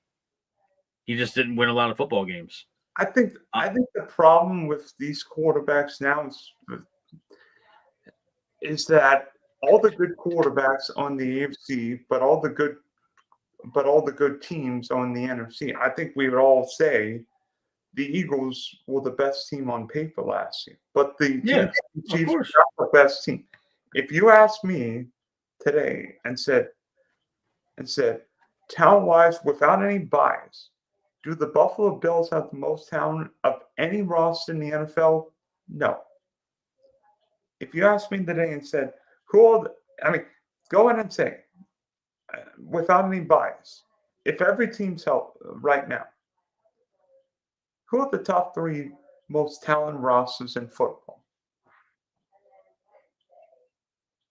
He just didn't win a lot of football games. I think the problem with these quarterbacks now is that all the good quarterbacks on the AFC, but all the good teams on the NFC. I think we would all say the Eagles were the best team on paper last year, but the Chiefs were not the best team. If you asked me today and said, talent-wise, without any bias, do the Buffalo Bills have the most talent of any roster in the NFL? No. If you asked me today and said, go ahead and say, without any bias, if every team's help right now, who are the top 3 most talented rosters in football?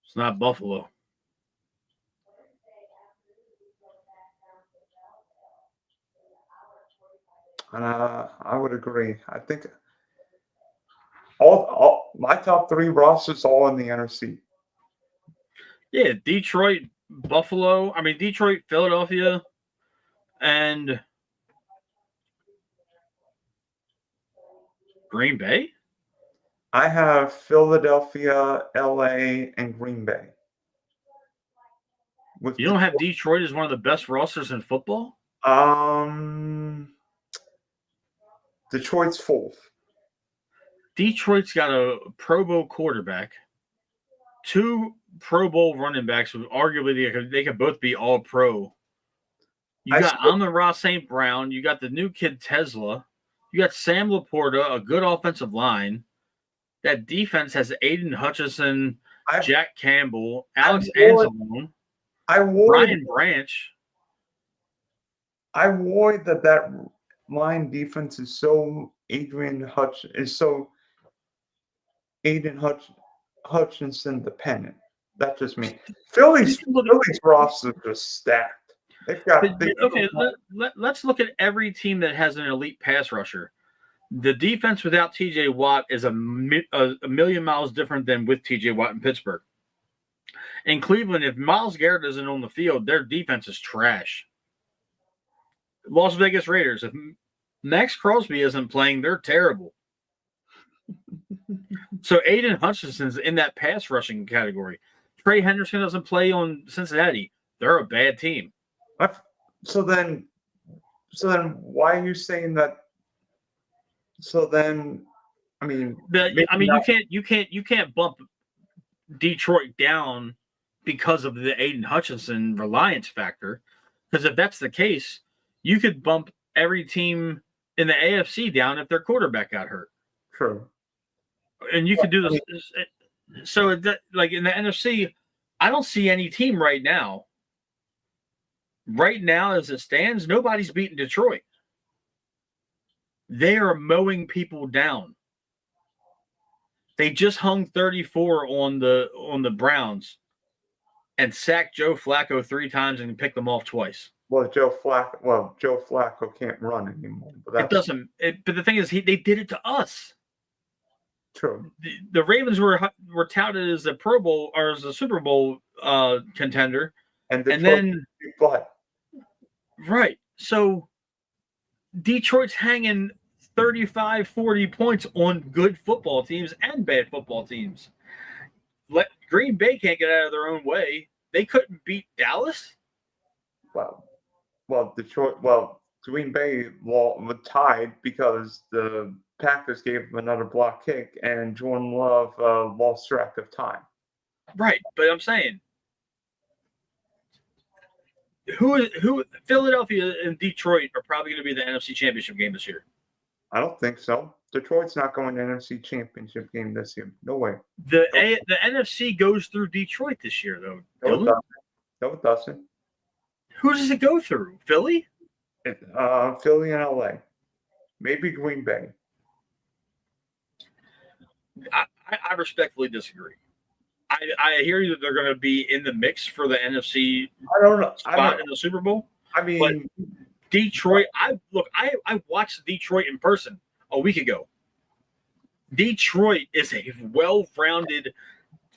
It's not Buffalo. I would agree. I think all my top 3 rosters all in the NFC. Yeah, Detroit, Philadelphia, and Green Bay? I have Philadelphia, LA, and Green Bay. You don't have Detroit as one of the best rosters in football? Detroit's 4th. Detroit's got a Pro Bowl quarterback, 2 Pro Bowl running backs who arguably they could both be all pro. You got Amon-Ra St. Brown. You got the new kid Tesla. You got Sam Laporta, a good offensive line. That defense has Aiden Hutchinson, Jack Campbell, Alex Anzalone, Ryan Branch. I worry that line defense is so Hutchinson dependent. That's just me. Philly's roster is just stacked. They've got Okay, let's look at every team that has an elite pass rusher. The defense without TJ Watt is a million miles different than with TJ Watt in Pittsburgh. In Cleveland, if Myles Garrett isn't on the field, their defense is trash. Las Vegas Raiders, if Max Crosby isn't playing, they're terrible. So Aiden Hutchinson's in that pass rushing category. Trey Henderson doesn't play on Cincinnati. They're a bad team. So then why are you saying that? So then, I mean, you can't bump Detroit down because of the Aiden Hutchinson reliance factor. Because if that's the case, you could bump every team in the AFC down if their quarterback got hurt. True. And you could do this. So, like in the NFC, I don't see any team right now. Right now, as it stands, nobody's beating Detroit. They are mowing people down. They just hung 34 on the Browns and sacked Joe Flacco 3 times and picked them off twice. Well, Joe Flacco can't run anymore. But the thing is, they did it to us. True. The Ravens were touted as a Pro Bowl or as a Super Bowl contender, and then right. So Detroit's hanging 35, 40 points on good football teams and bad football teams. Green Bay can't get out of their own way. They couldn't beat Dallas. Green Bay tied because the Packers gave him another block kick and Jordan Love lost track of time. Right, but I'm saying who Philadelphia and Detroit are probably going to be the NFC Championship game this year. I don't think so. Detroit's not going to the NFC Championship game this year. No way. The NFC goes through Detroit this year, though. No, it doesn't. Who does it go through? Philly? Philly and LA. Maybe Green Bay. I respectfully disagree. I hear you that they're going to be in the mix for the NFC spot in the Super Bowl. I mean, but Detroit. I watched Detroit in person a week ago. Detroit is a well-rounded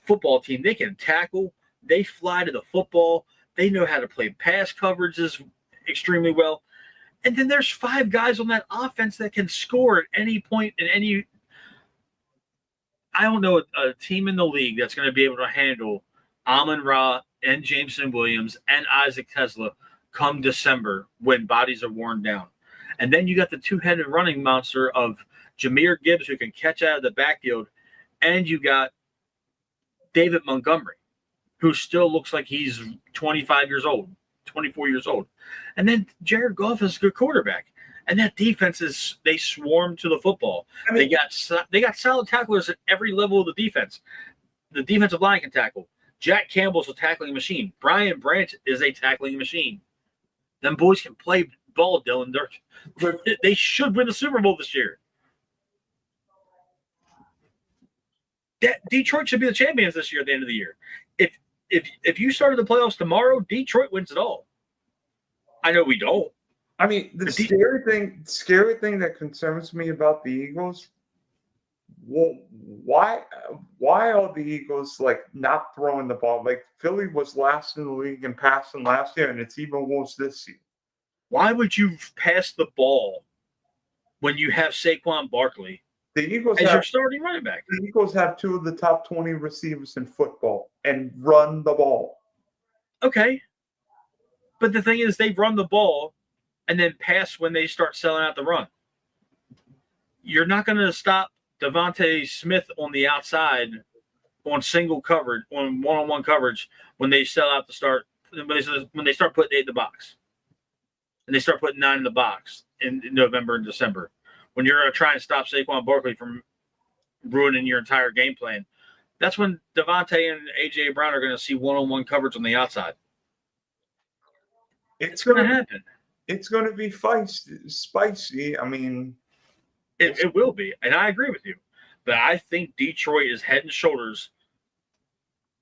football team. They can tackle. They fly to the football. They know how to play pass coverages extremely well. And then there's 5 guys on that offense that can score at any point in any. I don't know a team in the league that's going to be able to handle Amon-Ra and Jameson Williams and Isaac Tesla come December when bodies are worn down. And then you got the 2-headed running monster of Jahmyr Gibbs who can catch out of the backfield, and you got David Montgomery, who still looks like he's 25 years old, 24 years old. And then Jared Goff is a good quarterback. And that defense they swarm to the football. I mean, they got solid tacklers at every level of the defense. The defensive line can tackle. Jack Campbell's a tackling machine. Brian Branch is a tackling machine. Them boys can play ball, Dylan. They should win the Super Bowl this year. Detroit should be the champions this year at the end of the year. If you started the playoffs tomorrow, Detroit wins it all. I know we don't. I mean, the scary thing that concerns me about the Eagles. Well, why are the Eagles not throwing the ball? Like Philly was last in the league in passing last year, and it's even worse this year. Why would you pass the ball when you have Saquon Barkley the Eagles as your starting running back? The Eagles have 2 of the top 20 receivers in football and run the ball. Okay, but the thing is, they run the ball and then pass when they start selling out the run. You're not going to stop Devontae Smith on the outside on single coverage, on one-on-one coverage when they sell out the start. When they start putting 8 in the box, and they start putting 9 in the box in November and December, when you're going to try and stop Saquon Barkley from ruining your entire game plan, that's when Devontae and A.J. Brown are going to see one-on-one coverage on the outside. It's going to happen. it's going to be spicy. I mean, It will be, and I agree with you. But I think Detroit is head and shoulders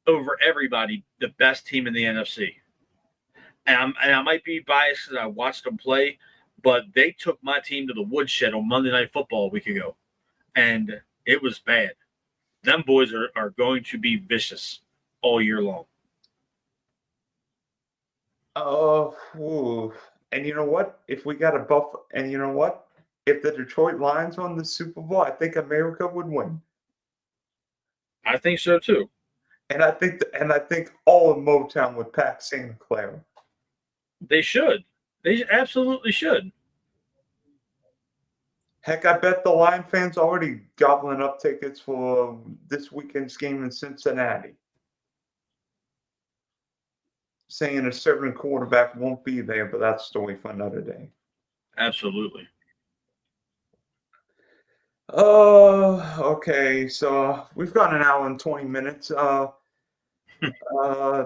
over everybody the best team in the NFC. And I might be biased because I watched them play, but they took my team to the woodshed on Monday Night Football a week ago, and it was bad. Them boys are going to be vicious all year long. oh, and you know what? If we got a buff, and you know what? If the Detroit Lions won the Super Bowl, I think America would win. I think so too. And I think all of Motown would pack St. Clair. They should. They absolutely should. Heck, I bet the Lion fans already gobbling up tickets for this weekend's game in Cincinnati, saying a certain quarterback won't be there, but that's a story for another day. Absolutely. Okay. So we've got an hour and 20 minutes.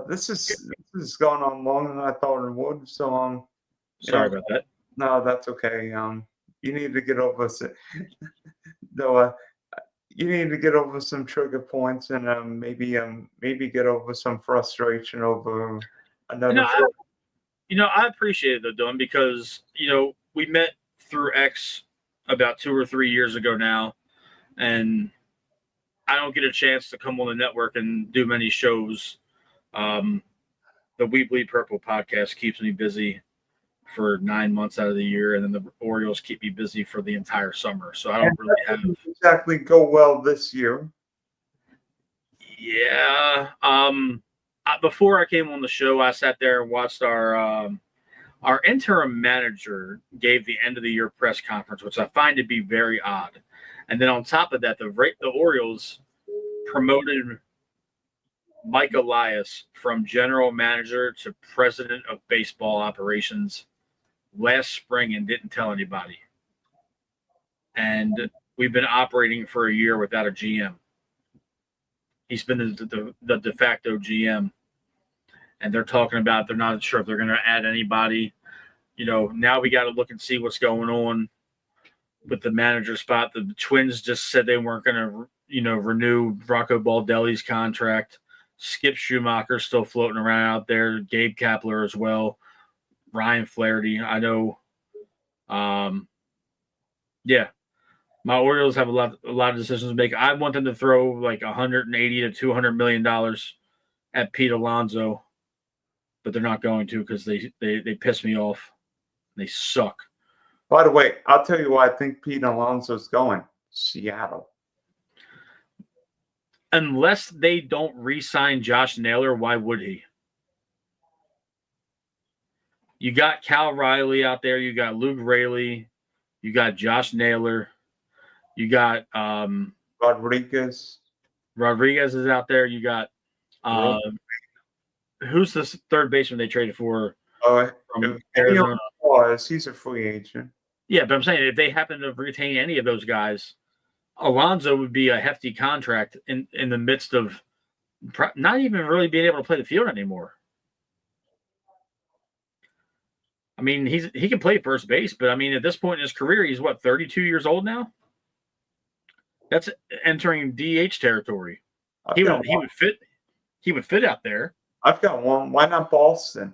This is going on longer than I thought it would. So Sorry about that. No, that's okay. You need to get over though. You need to get over some trigger points and maybe get over some frustration over another. I appreciate it though, Dylan, because we met through X about 2 or 3 years ago now, and I don't get a chance to come on the network and do many shows. The We Bleed Purple podcast keeps me busy for 9 months out of the year, and then the Orioles keep me busy for the entire summer. So I don't really have exactly go well this year. Yeah. Before I came on the show, I sat there and watched our interim manager gave the end of the year press conference, which I find to be very odd. And then on top of that, the Orioles promoted Mike Elias from general manager to president of baseball operations last spring and didn't tell anybody. And we've been operating for a year without a GM. He's been the de facto GM. And they're talking about they're not sure if they're going to add anybody. Now we got to look and see what's going on with the manager spot. The Twins just said they weren't going to, renew Rocco Baldelli's contract. Skip Schumacher's still floating around out there. Gabe Kapler as well. Ryan Flaherty. I know. My Orioles have a lot of decisions to make. I want them to throw like $180 to $200 million at Pete Alonso, but they're not going to because they piss me off. They suck. By the way, I'll tell you why I think Pete Alonso's going. Seattle. Unless they don't re-sign Josh Naylor, why would he? You got Cal Riley out there. You got Luke Raley. You got Josh Naylor. You got Rodriguez. Rodriguez is out there. You got who's the third baseman they traded for from Arizona? He's a free agent. Yeah, but I'm saying if they happen to retain any of those guys, Alonso would be a hefty contract in the midst of not even really being able to play the field anymore. I mean, he can play first base, but I mean, at this point in his career, he's 32 years old now. That's entering DH territory. He would fit out there. I've got one. Why not Boston?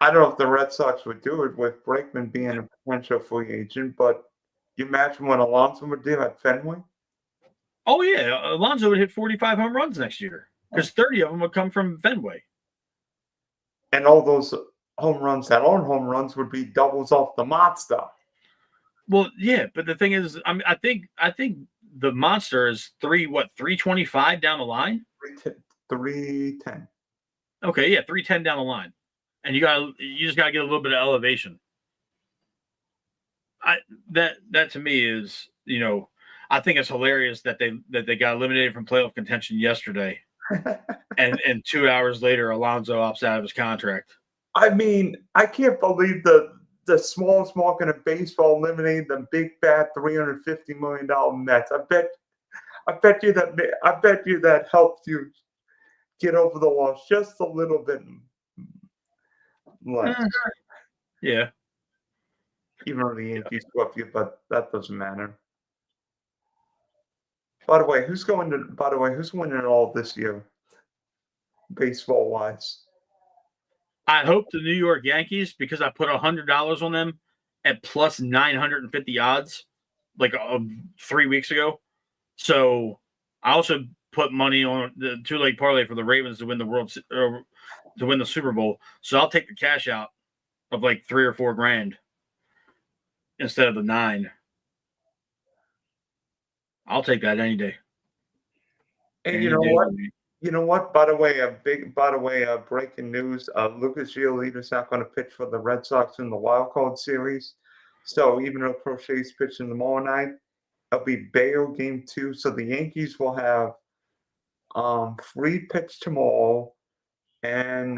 I don't know if the Red Sox would do it with Brakeman being a potential free agent, but you imagine what Alonso would do at Fenway? Oh yeah, Alonso would hit 45 home runs next year because 30 of them would come from Fenway. And all those home runs would be doubles off the monster. Well, yeah, but the thing is, I think the monster is 325 down the line. 310. Okay, yeah, 310 down the line, and you just gotta get a little bit of elevation. That to me is, I think it's hilarious that they got eliminated from playoff contention yesterday, and 2 hours later, Alonso opts out of his contract. I mean, I can't believe the smallest market in baseball eliminated the big bad $350 million Mets. I bet you that helped you get over the loss just a little bit less. Yeah. even though the Yankees swept you, but that doesn't matter. By the way, who's winning it all this year, baseball wise? I hope the New York Yankees, because I put $100 on them at plus 950 odds, like 3 weeks ago. So I also put money on the 2-leg parlay for the Ravens to win to win the Super Bowl. So I'll take the cash out of like 3 or 4 grand instead of the 9. I'll take that any day. And Any you know day what? of the week. You know what? By the way, breaking news: Lucas Giolito's not going to pitch for the Red Sox in the wild card series. So even though Crochet's pitching tomorrow night, it'll be Bayo game 2. So the Yankees will have free pitch tomorrow, and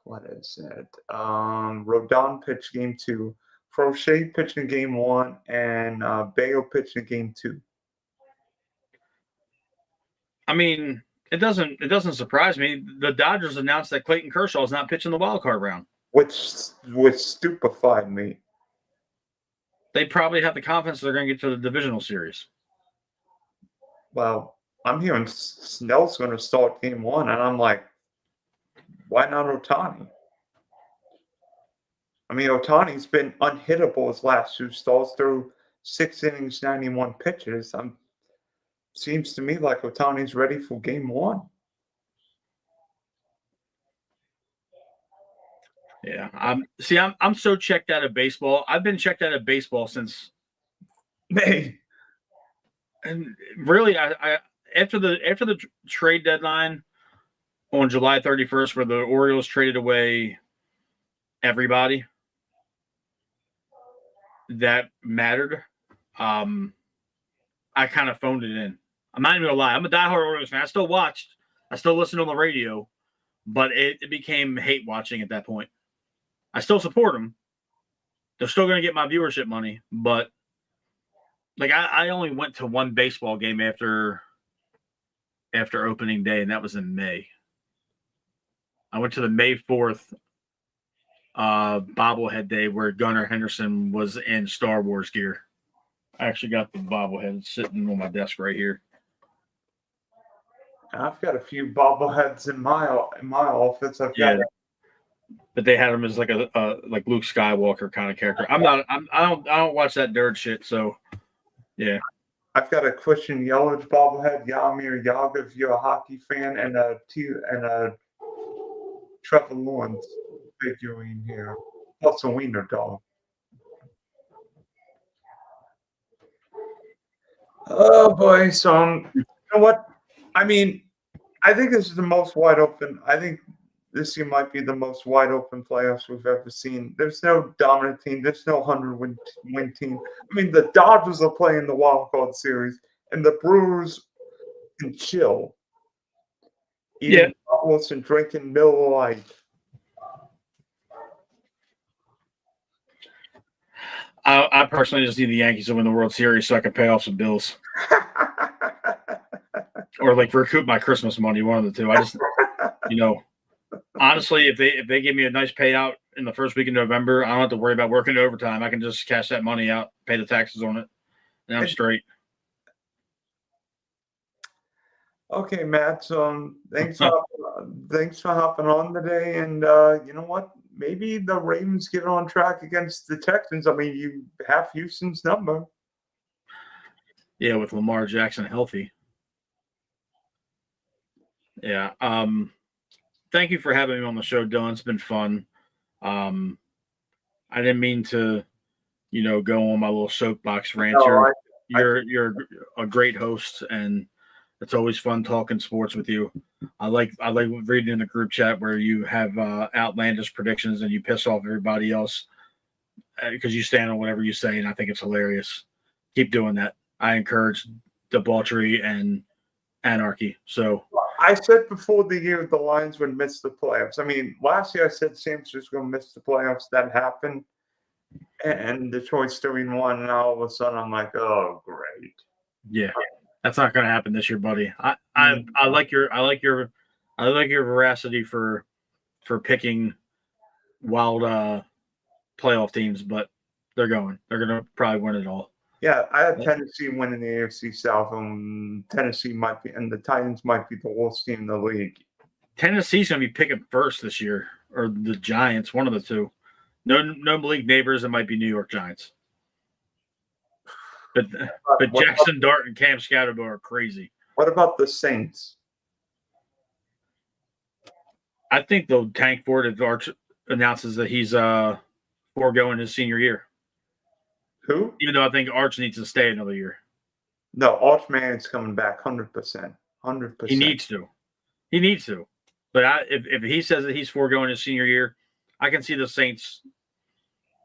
what is it? Rodon pitch game 2, Crochet pitching game 1, and Bayo pitching game 2. I mean, it doesn't surprise me. The Dodgers announced that Clayton Kershaw is not pitching the wild card round. Which stupefied me. They probably have the confidence they're going to get to the divisional series. Well, I'm hearing Snell's going to start game 1, and I'm like, why not Ohtani? I mean, Ohtani's been unhittable his last 2 starts through 6 innings, 91 pitches. Seems to me like Ohtani's ready for game 1. Yeah, I'm so checked out of baseball. I've been checked out of baseball since May. And really, I after the trade deadline on July 31st, where the Orioles traded away everybody that mattered, I kind of phoned it in. I'm not even gonna lie. I'm a diehard Orioles fan. I still watched. I still listened on the radio, but it became hate watching at that point. I still support them. They're still going to get my viewership money, but like I only went to one baseball game after opening day, and that was in May. I went to the May 4th bobblehead day where Gunnar Henderson was in Star Wars gear. I actually got the bobblehead sitting on my desk right here. I've got a few bobbleheads in my office. But they had him as like a like Luke Skywalker kind of character. I don't watch that nerd shit. So yeah, I've got a Christian Yelich bobblehead, Yamir Yaga if you're a hockey fan, and a Trevor Lawrence figurine here, plus a wiener dog. Oh boy! So you know what? I mean, I think this is the most wide open. I think this year might be the most wide open playoffs we've ever seen. There's no dominant team. There's no 100-win team. I mean, the Dodgers are playing the wild card series, and the Brewers can chill, eating bubbles and drinking Miller Lite. I personally just need the Yankees to win the World Series so I can pay off some bills. Or like recoup my Christmas money, one of the two. I just, honestly, if they give me a nice payout in the first week of November, I don't have to worry about working overtime. I can just cash that money out, pay the taxes on it, and I'm straight. Okay, Matt. So thanks for hopping on today. And you know what? Maybe the Ravens get on track against the Texans. I mean, you have Houston's number. Yeah, with Lamar Jackson healthy. Yeah. Thank you for having me on the show, Dylan. It's been fun. I didn't mean to, go on my little soapbox rant. You're a great host, and it's always fun talking sports with you. I like reading in the group chat where you have outlandish predictions and you piss off everybody else because you stand on whatever you say, and I think it's hilarious. Keep doing that. I encourage debauchery and anarchy. So I said before the year the Lions would miss the playoffs. I mean, last year I said San Francisco going to miss the playoffs. That happened, and Detroit's 3-1, and all of a sudden I'm like, oh, great. Yeah, that's not going to happen this year, buddy. I like your veracity for picking wild playoff teams, but They're going. They're going to probably win it all. Yeah, I had Yeah. Tennessee winning the AFC South, and Tennessee might be, and the Titans might be the worst team in the league. Tennessee's going to be picking first this year, or the Giants, one of the two. No Malik Neighbors. It might be New York Giants. But Jackson Dart and Cam Scatterbo are crazy. What about the Saints? I think they'll tank for it if Arch announces that he's foregoing his senior year. Who? Even though I think Arch needs to stay another year. No, Arch Manning's coming back 100%. 100%. He needs to. He needs to. But if he says that he's foregoing his senior year, I can see the Saints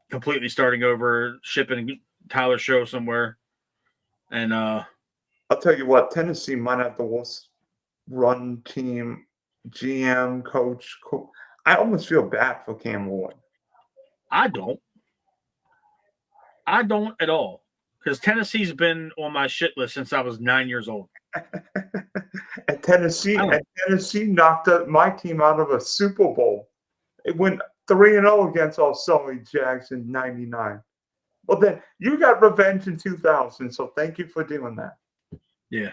completely starting over, shipping Tyler Show somewhere. And I'll tell you what, Tennessee might have the worst run team, GM, coach. I almost feel bad for Cam Ward. I don't at all. Because Tennessee's been on my shit list since I was 9 years old. And Tennessee knocked my team out of a Super Bowl. It went 3-0 against all Sully Jags in '99. Well, then you got revenge in 2000, so thank you for doing that. Yeah.